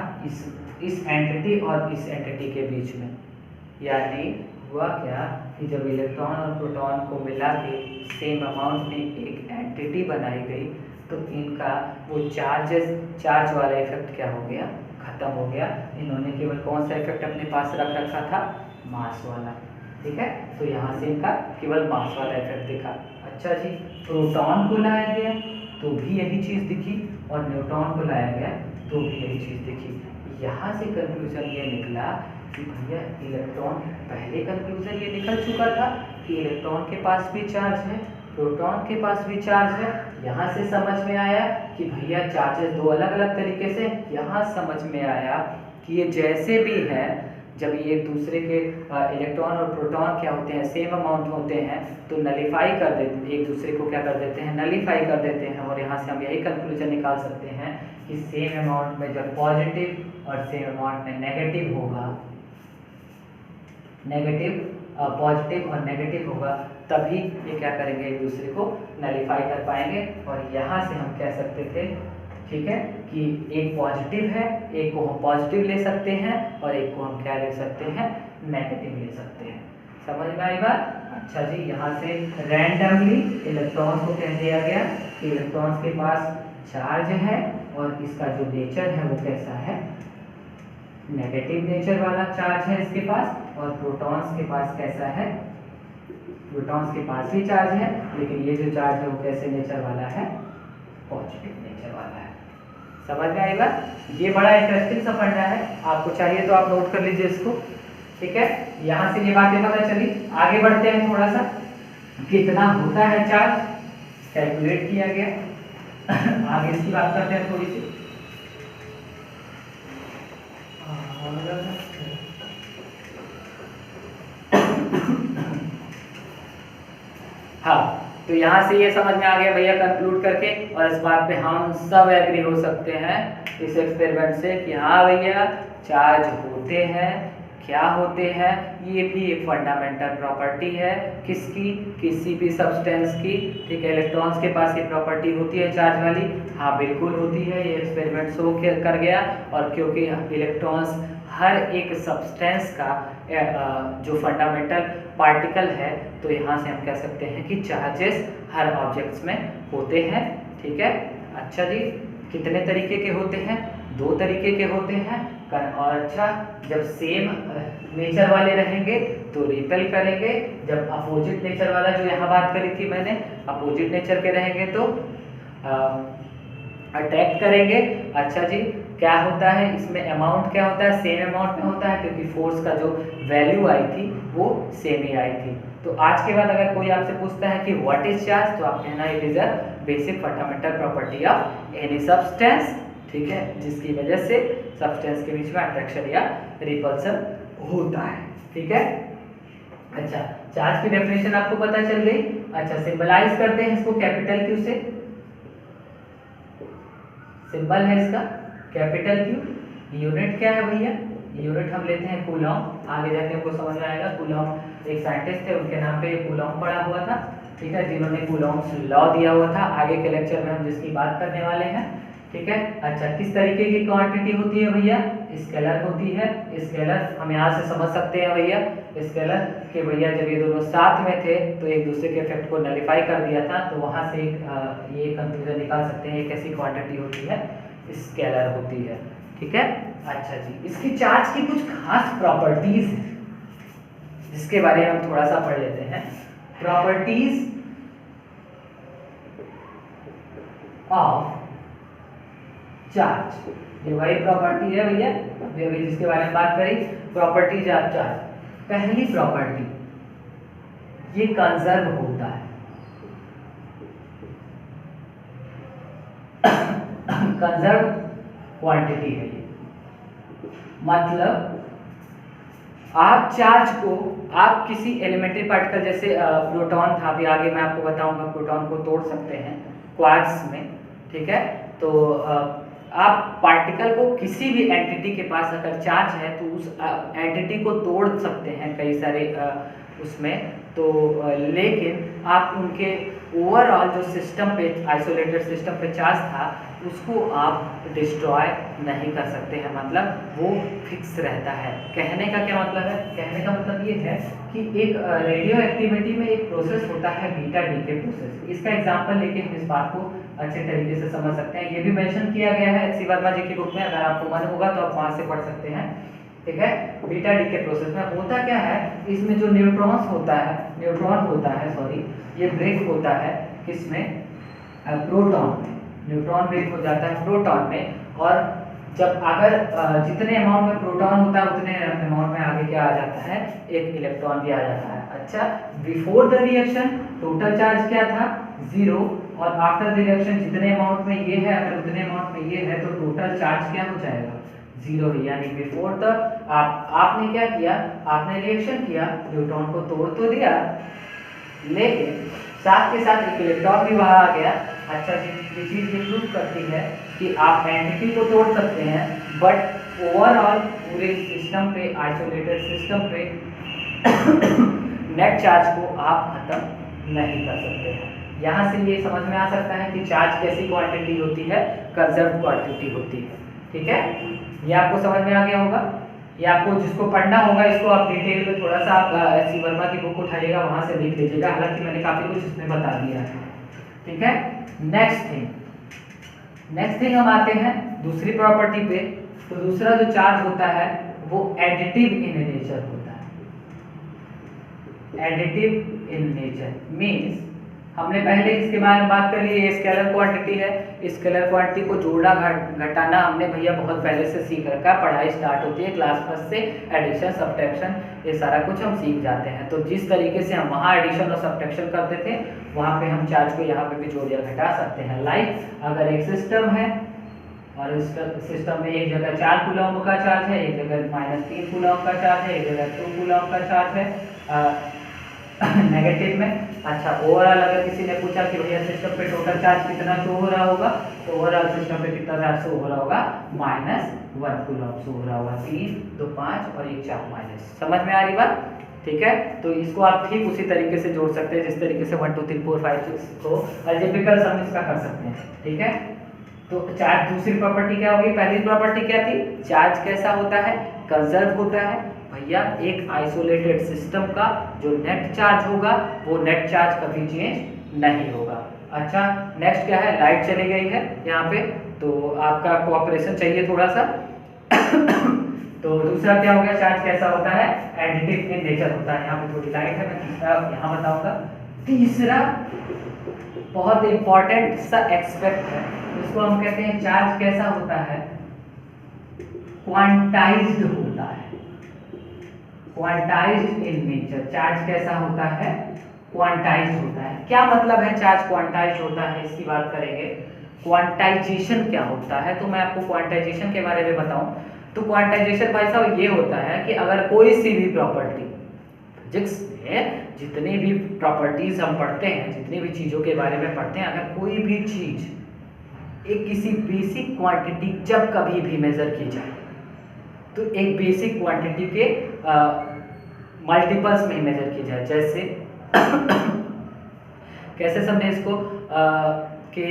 इस एंटिटी और इस एंटिटी के बीच में। यानी हुआ क्या कि जब इलेक्ट्रॉन और प्रोटॉन को मिला के सेम अमाउंट में एक एंटिटी बनाई गई तो इनका वो चार्ज वाला इफेक्ट क्या हो गया, खत्म हो गया। इन्होंने केवल कौन सा इफेक्ट अपने पास रख रखा था, मास वाला, ठीक है। तो यहाँ से इनका केवल मास वाला इफेक्ट दिखा। अच्छा जी, प्रोटॉन को लाया गया तो भी यही चीज़ दिखी और न्यूट्रॉन को लाया गया तो भी यही चीज़ दिखी। यहाँ से कंक्लूजन ये निकला कि भैया इलेक्ट्रॉन, पहले कंक्लूजन ये निकल चुका था कि इलेक्ट्रॉन के पास भी चार्ज है, प्रोटॉन के पास भी चार्ज है। यहाँ से समझ में आया कि भैया चार्जेस दो अलग अलग तरीके से। यहाँ समझ में आया कि ये जैसे भी हैं, जब ये एक दूसरे के इलेक्ट्रॉन और प्रोटॉन क्या होते हैं, सेम अमाउंट होते हैं तो नलीफाई कर देते, एक दूसरे को क्या कर देते हैं, नलीफाई कर देते हैं। और यहाँ से हम यही कंक्लूजन निकाल सकते हैं कि सेम अमाउंट में जब पॉजिटिव और सेम अमाउंट में नेगेटिव होगा, पॉजिटिव और नेगेटिव होगा, तभी ये क्या करेंगे, एक दूसरे को नलीफाई कर पाएंगे। और यहाँ से हम कह सकते थे, ठीक है, कि एक पॉजिटिव है, एक को हम पॉजिटिव ले सकते हैं और एक को हम क्या ले सकते हैं, नेगेटिव ले सकते हैं। समझ में आई बात। अच्छा जी, यहाँ से रैंडमली इलेक्ट्रॉन्स को कह दिया गया कि इलेक्ट्रॉन्स के पास चार्ज है और इसका जो नेचर है वो कैसा है, नेगेटिव नेचर वाला चार्ज है इसके पास। और प्रोटॉन्स के पास कैसा है, प्रोटॉन्स के पास भी चार्ज है, लेकिन ये जो चार्ज है वो कैसे नेचर वाला है, पॉजिटिव नेचर वाला है। समझ में आएगा। ये बड़ा इंटरेस्टिंग सा फंडा है, आपको चाहिए तो आप नोट कर लीजिए इसको, ठीक है। यहाँ से ये बातें पता चली। आगे बढ़ते हैं, थोड़ा सा कितना होता है चार्ज कैलकुलेट किया गया। आगे इसकी बात करते हैं थोड़ी सी। हाँ, तो यहाँ से ये समझ में आ गया भैया कंक्लूड करके, और इस बात पे हम सब एग्री हो सकते हैं इस एक्सपेरिमेंट से कि हाँ भैया चार्ज होते हैं। क्या होते हैं, ये भी एक फंडामेंटल प्रॉपर्टी है किसकी, किसी भी सब्सटेंस की। ठीक है, इलेक्ट्रॉन्स के पास ये प्रॉपर्टी होती है चार्ज वाली, हाँ बिल्कुल होती है, ये एक्सपेरिमेंट शो कर गया। और क्योंकि इलेक्ट्रॉन्स हर एक सब्सटेंस का जो फंडामेंटल पार्टिकल है, तो यहाँ से हम कह सकते हैं कि चार्जेस हर ऑब्जेक्ट्स में होते हैं। ठीक है, अच्छा जी, कितने तरीके के होते हैं, 2 तरीके के होते हैं। और अच्छा, जब सेम नेचर वाले रहेंगे तो रिपेल करेंगे, जब अपोजिट नेचर वाला, जो यहाँ बात करी थी मैंने, अपोजिट नेचर के रहेंगे तो अटैक करेंगे। अच्छा जी, क्या होता है इसमें, अमाउंट क्या होता है, सेम अमाउंट में होता है, क्योंकि फोर्स का जो वैल्यू आई थी वो सेम ही आई थी। तो आज के बाद अगर कोई आपसे पूछता है कि व्हाट इज चार्ज, तो आप कहना it is a basic fundamental property of any substance. ठीक है, जिसकी वजह से सब्सटेंस के बीच में अट्रैक्शन या रिपल्सन होता है। ठीक है, अच्छा, चार्ज की डेफिनेशन आपको पता चल गई। अच्छा, सिंबलाइज करते हैं इसको कैपिटल क्यू से। सिंबल है इसका कैपिटल क्यू। यूनिट क्या है भैया, यूनिट हम लेते हैं कूलॉम। आगे जाके हमको समझ में आएगा, कूलॉम एक साइंटिस्ट थे, उनके नाम पे कूलॉम पड़ा हुआ था। ठीक है, जिन्होंने कूलॉम्स लॉ दिया हुआ था। आगे के लेक्चर में हम जिसकी बात करने वाले हैं। ठीक है, अच्छा, किस तरीके की क्वांटिटी होती है भैया, स्केलर होती है। स्केलर हम यहाँ से समझ सकते हैं भैया, स्केलर के भैया जब ये दोनों साथ में थे तो एक दूसरे के इफेक्ट को नलिफाई कर दिया था, तो वहाँ से ये कंक्लूजन निकाल सकते हैं, एक ऐसी क्वांटिटी होती है, स्केलर होती है। ठीक है, अच्छा जी, इसकी चार्ज की कुछ खास प्रॉपर्टीज हैं जिसके बारे में हम थोड़ा सा पढ़ लेते हैं। प्रॉपर्टीज ऑफ चार्ज, ये वही प्रॉपर्टी है भैया अभी जिसके बारे में बात करी, प्रॉपर्टीज ऑफ चार्ज। पहली प्रॉपर्टी, ये कंजर्व होता है। कंजर्व क्वांटिटी है ये, मतलब आप चार्ज को, आप किसी एलिमेंट्री पार्टिकल जैसे प्रोटॉन था, अभी आगे मैं आपको बताऊंगा, प्रोटॉन को तोड़ सकते हैं क्वार्ट्ज में। ठीक है, तो आप पार्टिकल को किसी भी एंटिटी के पास अगर चार्ज है तो उस एंटिटी को तोड़ सकते हैं कई सारे उसमें, तो लेकिन आप उनके ओवरऑल जो सिस्टम पे, आइसोलेटेड सिस्टम पे चार्ज था, उसको आप डिस्ट्रॉय नहीं कर सकते हैं, मतलब वो फिक्स रहता है। कहने का क्या मतलब है, कहने का मतलब ये है कि एक रेडियो एक्टिविटी में एक प्रोसेस होता है बीटा डीके प्रोसेस। इसका एग्जांपल लेके हम इस बात को अच्छे तरीके से समझ सकते हैं। ये भी मेंशन किया गया है एच सी वर्मा जी की बुक में, अगर आपको मन होगा तो आप वहाँ से पढ़ सकते हैं। ठीक है, बीटा डीके प्रोसेस में होता क्या है, इसमें जो न्यूट्रॉन्स होता है, न्यूट्रॉन होता है, सॉरी, ये ब्रेक होता है किसमें, प्रोटॉन में। न्यूट्रॉन ब्रेक हो जाता है प्रोटॉन में, और जब अगर जितने अमाउंट में प्रोटॉन होता है उतने अमाउंट में आगे क्या आ जाता है, एक इलेक्ट्रॉन भी आ जाता है। अच्छा, before the reaction total charge क्या था, 0, और आफ्टर द रिएक्शन जितने अमाउंट में ये है, अगर उतने अमाउंट में ये है, तो टोटल चार्ज क्या हो जाएगा, 0 ही। यानी बिफोर द आपने क्या किया, आपने रिएक्शन किया, न्यूट्रॉन को तोड़ तो दिया, लेकिन साथ के साथ एक इलेक्ट्रॉन भी वहां आ गया। अच्छा जी, ये चीज ये प्रूव करती है कि आप एंटिटी को तोड़ सकते हैं, बट ओवरऑल पूरे सिस्टम पे, आइसोलेटेड सिस्टम पे नेट चार्ज को आप खत्म नहीं कर सकते हैं। यहाँ से ये समझ में आ सकता है कि चार्ज कैसी क्वांटिटी होती है, कंजर्व क्वांटिटी होती है। ठीक है, ये आपको समझ में आ गया होगा। ये आपको जिसको पढ़ना होगा इसको आप डिटेल में थोड़ा सा आप एच सी वर्मा की बुक उठाइएगा, वहां से देख लीजिएगा, हालांकि मैंने काफी कुछ इसमें बता दिया है। ठीक है, नेक्स्ट थिंग हम आते हैं दूसरी प्रॉपर्टी पे। तो दूसरा जो चार्ज होता है वो एडिटिव इन नेचर होता है। एडिटिव इन नेचर मीन्स, हमने पहले इसके बारे में बात कर ली, ये स्केलर क्वांटिटी है। स्केलर क्वांटिटी को जोड़ना घटाना हमने भैया बहुत पहले से सीख रखा है, पढ़ाई स्टार्ट होती है क्लास 1 से, एडिशन सब्ट्रैक्शन ये सारा कुछ हम सीख जाते हैं। तो जिस तरीके से हम वहाँ एडिशन और सब्ट्रैक्शन करते थे, वहाँ पे हम चार्ज को यहाँ पे भी जोड़ या घटा सकते हैं। लाइक अगर एक सिस्टम है और इस सिस्टम में एक जगह 4 कूलॉम्ब का चार्ज है, एक जगह -3 कूलॉम्ब का चार्ज है, एक जगह 2 कूलॉम्ब का चार्ज है, नेगेटिव में। अच्छा, ओवरऑल अगर किसी ने पूछा कि भैया सिस्टम पे टोटल चार्ज कितना शो हो रहा होगा, तो ओवरऑल सिस्टम पे कितना चार्ज शो हो रहा होगा, -1 कूलम शो हो रहा होगा। 3 2 5 और 1 4 माइनस। समझ में आ रही बात? ठीक है, तो इसको आप ठीक उसी तरीके से जोड़ सकते हैं जिस तरीके से 1 2 3 4 5 6 को अलजेब्रिकल सम इसका कर सकते हैं। ठीक है, तो चार्ज दूसरी प्रॉपर्टी क्या होगी? पहली प्रॉपर्टी क्या थी? चार्ज कैसा होता है? कंजर्व होता है। भैया एक आइसोलेटेड सिस्टम का जो नेट चार्ज होगा वो नेट चार्ज कभी चेंज नहीं होगा। अच्छा, नेक्स्ट क्या है? लाइट चली गई है यहाँ पे, तो आपका कोऑपरेशन चाहिए थोड़ा सा। तो दूसरा क्या हो गया? चार्ज कैसा होता है? एडिटिव इन नेचर होता है। यहाँ पे थोड़ी लाइट है, मैं तीसरा यहाँ बताऊंगा। तीसरा बहुत इंपॉर्टेंट सा एक्सपेक्ट है, इसको हम कहते हैं चार्ज कैसा होता है? क्वांटाइज्ड होता है। Quantized in nature. चार्ज कैसा होता है? क्वांटाइज्ड होता है। क्या मतलब है चार्ज क्वांटाइज्ड होता है? इसकी बात करेंगे। क्वांटाइजेशन क्या होता है, तो मैं आपको क्वांटाइजेशन के बारे में बताऊं तो क्वांटाइजेशन भाई साहब ये होता है कि अगर कोई सी भी प्रॉपर्टी, फिजिक्स में जितनी भी प्रॉपर्टीज हम पढ़ते हैं, जितनी भी चीज़ों के बारे में पढ़ते हैं, अगर कोई भी चीज़ एक किसी बेसिक क्वांटिटी जब कभी भी मेजर की जाए तो एक बेसिक क्वांटिटी के मल्टीपल्स में ही मेजर की जाए। जैसे कैसे समझे इसको कि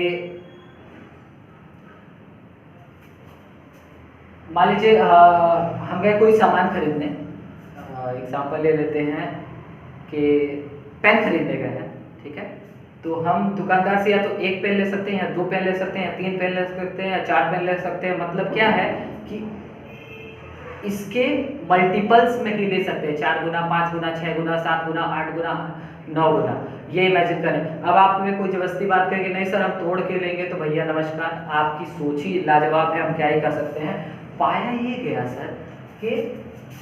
मान लीजिए हम गए कोई सामान खरीदने, एग्जांपल ले लेते हैं कि पेन खरीदने गए हैं। ठीक है, तो हम दुकानदार से या तो 1 पेन ले सकते हैं, या 2 पेन ले सकते हैं, या 3 पेन ले सकते हैं, या 4 पेन ले सकते हैं। मतलब क्या है कि इसके मल्टीपल्स में ही ले सकते हैं, 4 गुना, 5 गुना, 6 गुना, 7 गुना, 8 गुना, 9 गुना, ये इमेजिन करें। अब आप में कोई जबरदस्ती बात करेंगे नहीं सर हम तोड़ के लेंगे, तो भैया नमस्कार, आपकी सोच ही लाजवाब है, हम क्या ही कर सकते हैं। पाया ये गया सर कि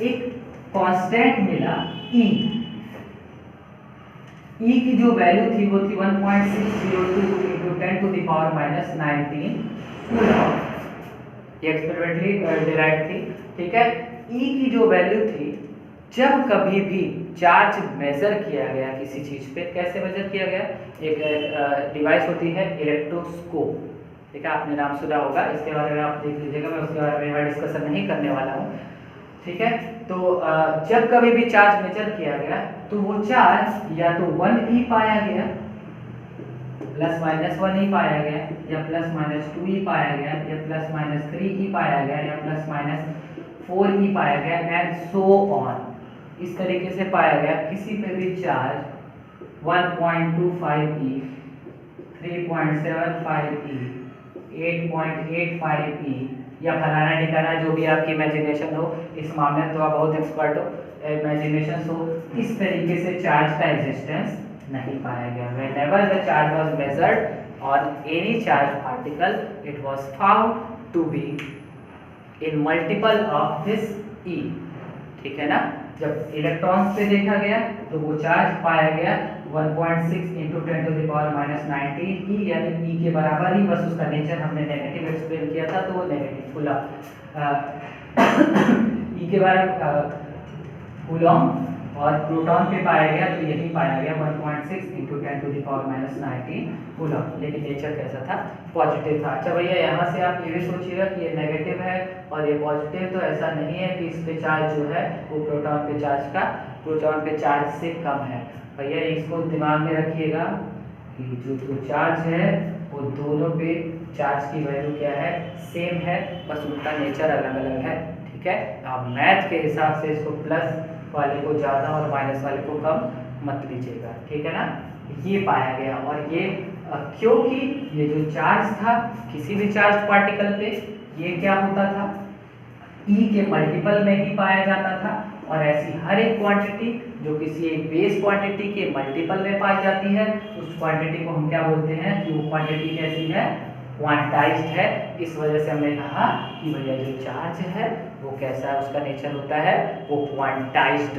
एक कांस्टेंट मिला E की जो वैल्यू थी वो थी 1.602 × 10⁻⁻19 कूलम, ये एक्सपेरिमेंटली डिराइव्ड थी। ठीक है, E की जो वैल्यू थी, जब कभी भी चार्ज मेजर किया गया किसी चीज पे, कैसे मेजर किया गया? एक डिवाइस होती है इलेक्ट्रोस्कोप। ठीक है, आपने नाम सुना होगा, इसके बारे में आप देख लीजिएगा, मैं उसके बारे में यहाँ डिस्कशन नहीं करने वाला हूँ। ठीक है, तो जब कभी भी चार्ज मेजर किया गया तो वो चार्ज या तो 1e पाया गया, ±1e पाया गया, या ±2e पाया गया, या ±3e पाया गया, या ±4e पाया गया, एंड सो ऑन। इस तरीके से पाया गया। किसी पे भी चार्ज 1.25e, 3.75e, 8.85e या फलाना ठिकाना, जो भी आपकी इमेजिनेशन हो, इस मामले में तो आप बहुत एक्सपर्ट हो, इमेजिनेशन हो, इस तरीके से चार्ज का एग्जिस्टेंस नहीं पाया गया। Whenever the charge was measured on any charged particle, it was found to be in multiple of this E। ठीक है ना, जब इलेक्ट्रॉन्स पे देखा गया तो वो चार्ज पाया गया 1.6 × 10⁻⁻19 E, यानी E के बराबर ही, बस उसका नेचर हमने नेगेटिव एक्सप्लेन किया था, तो वो नेगेटिव खुला। E के बारे में कूलम और प्रोटॉन पे पाया गया तो यही पाया गया 1.6 × 10⁻⁻19 कूलम, लेकिन नेचर कैसा था? पॉजिटिव था। अच्छा भैया, यहाँ से आप ये भी सोचिएगा कि ये नेगेटिव है और ये पॉजिटिव, तो ऐसा नहीं है कि इस पे चार्ज जो है वो प्रोटॉन पे चार्ज से कम है। भैया इसको दिमाग में रखिएगा कि जो चार्ज है वो दोनों पे चार्ज की वैल्यू क्या है? सेम है, बस उनका नेचर अलग अलग है। ठीक है, आप मैथ के हिसाब से इसको प्लस वाले को ज़्यादा और माइनस वाले को कम मत लीजिएगा। ठीक है ना, ये पाया गया। और ये क्योंकि ये जो चार्ज था किसी भी चार्ज पार्टिकल पे, ये क्या होता था? E के मल्टीपल में ही पाया जाता था। और ऐसी हर एक क्वांटिटी जो किसी एक बेस क्वांटिटी के मल्टीपल में पाई जाती है, उस क्वांटिटी को हम क्या बोलते हैं कि वो क्वांटिटी कैसी है? क्वांटाइज्ड है। इस वजह से हमने कहा कि भैया जो चार्ज है वो कैसा है, उसका नेचर होता है वो क्वांटाइज्ड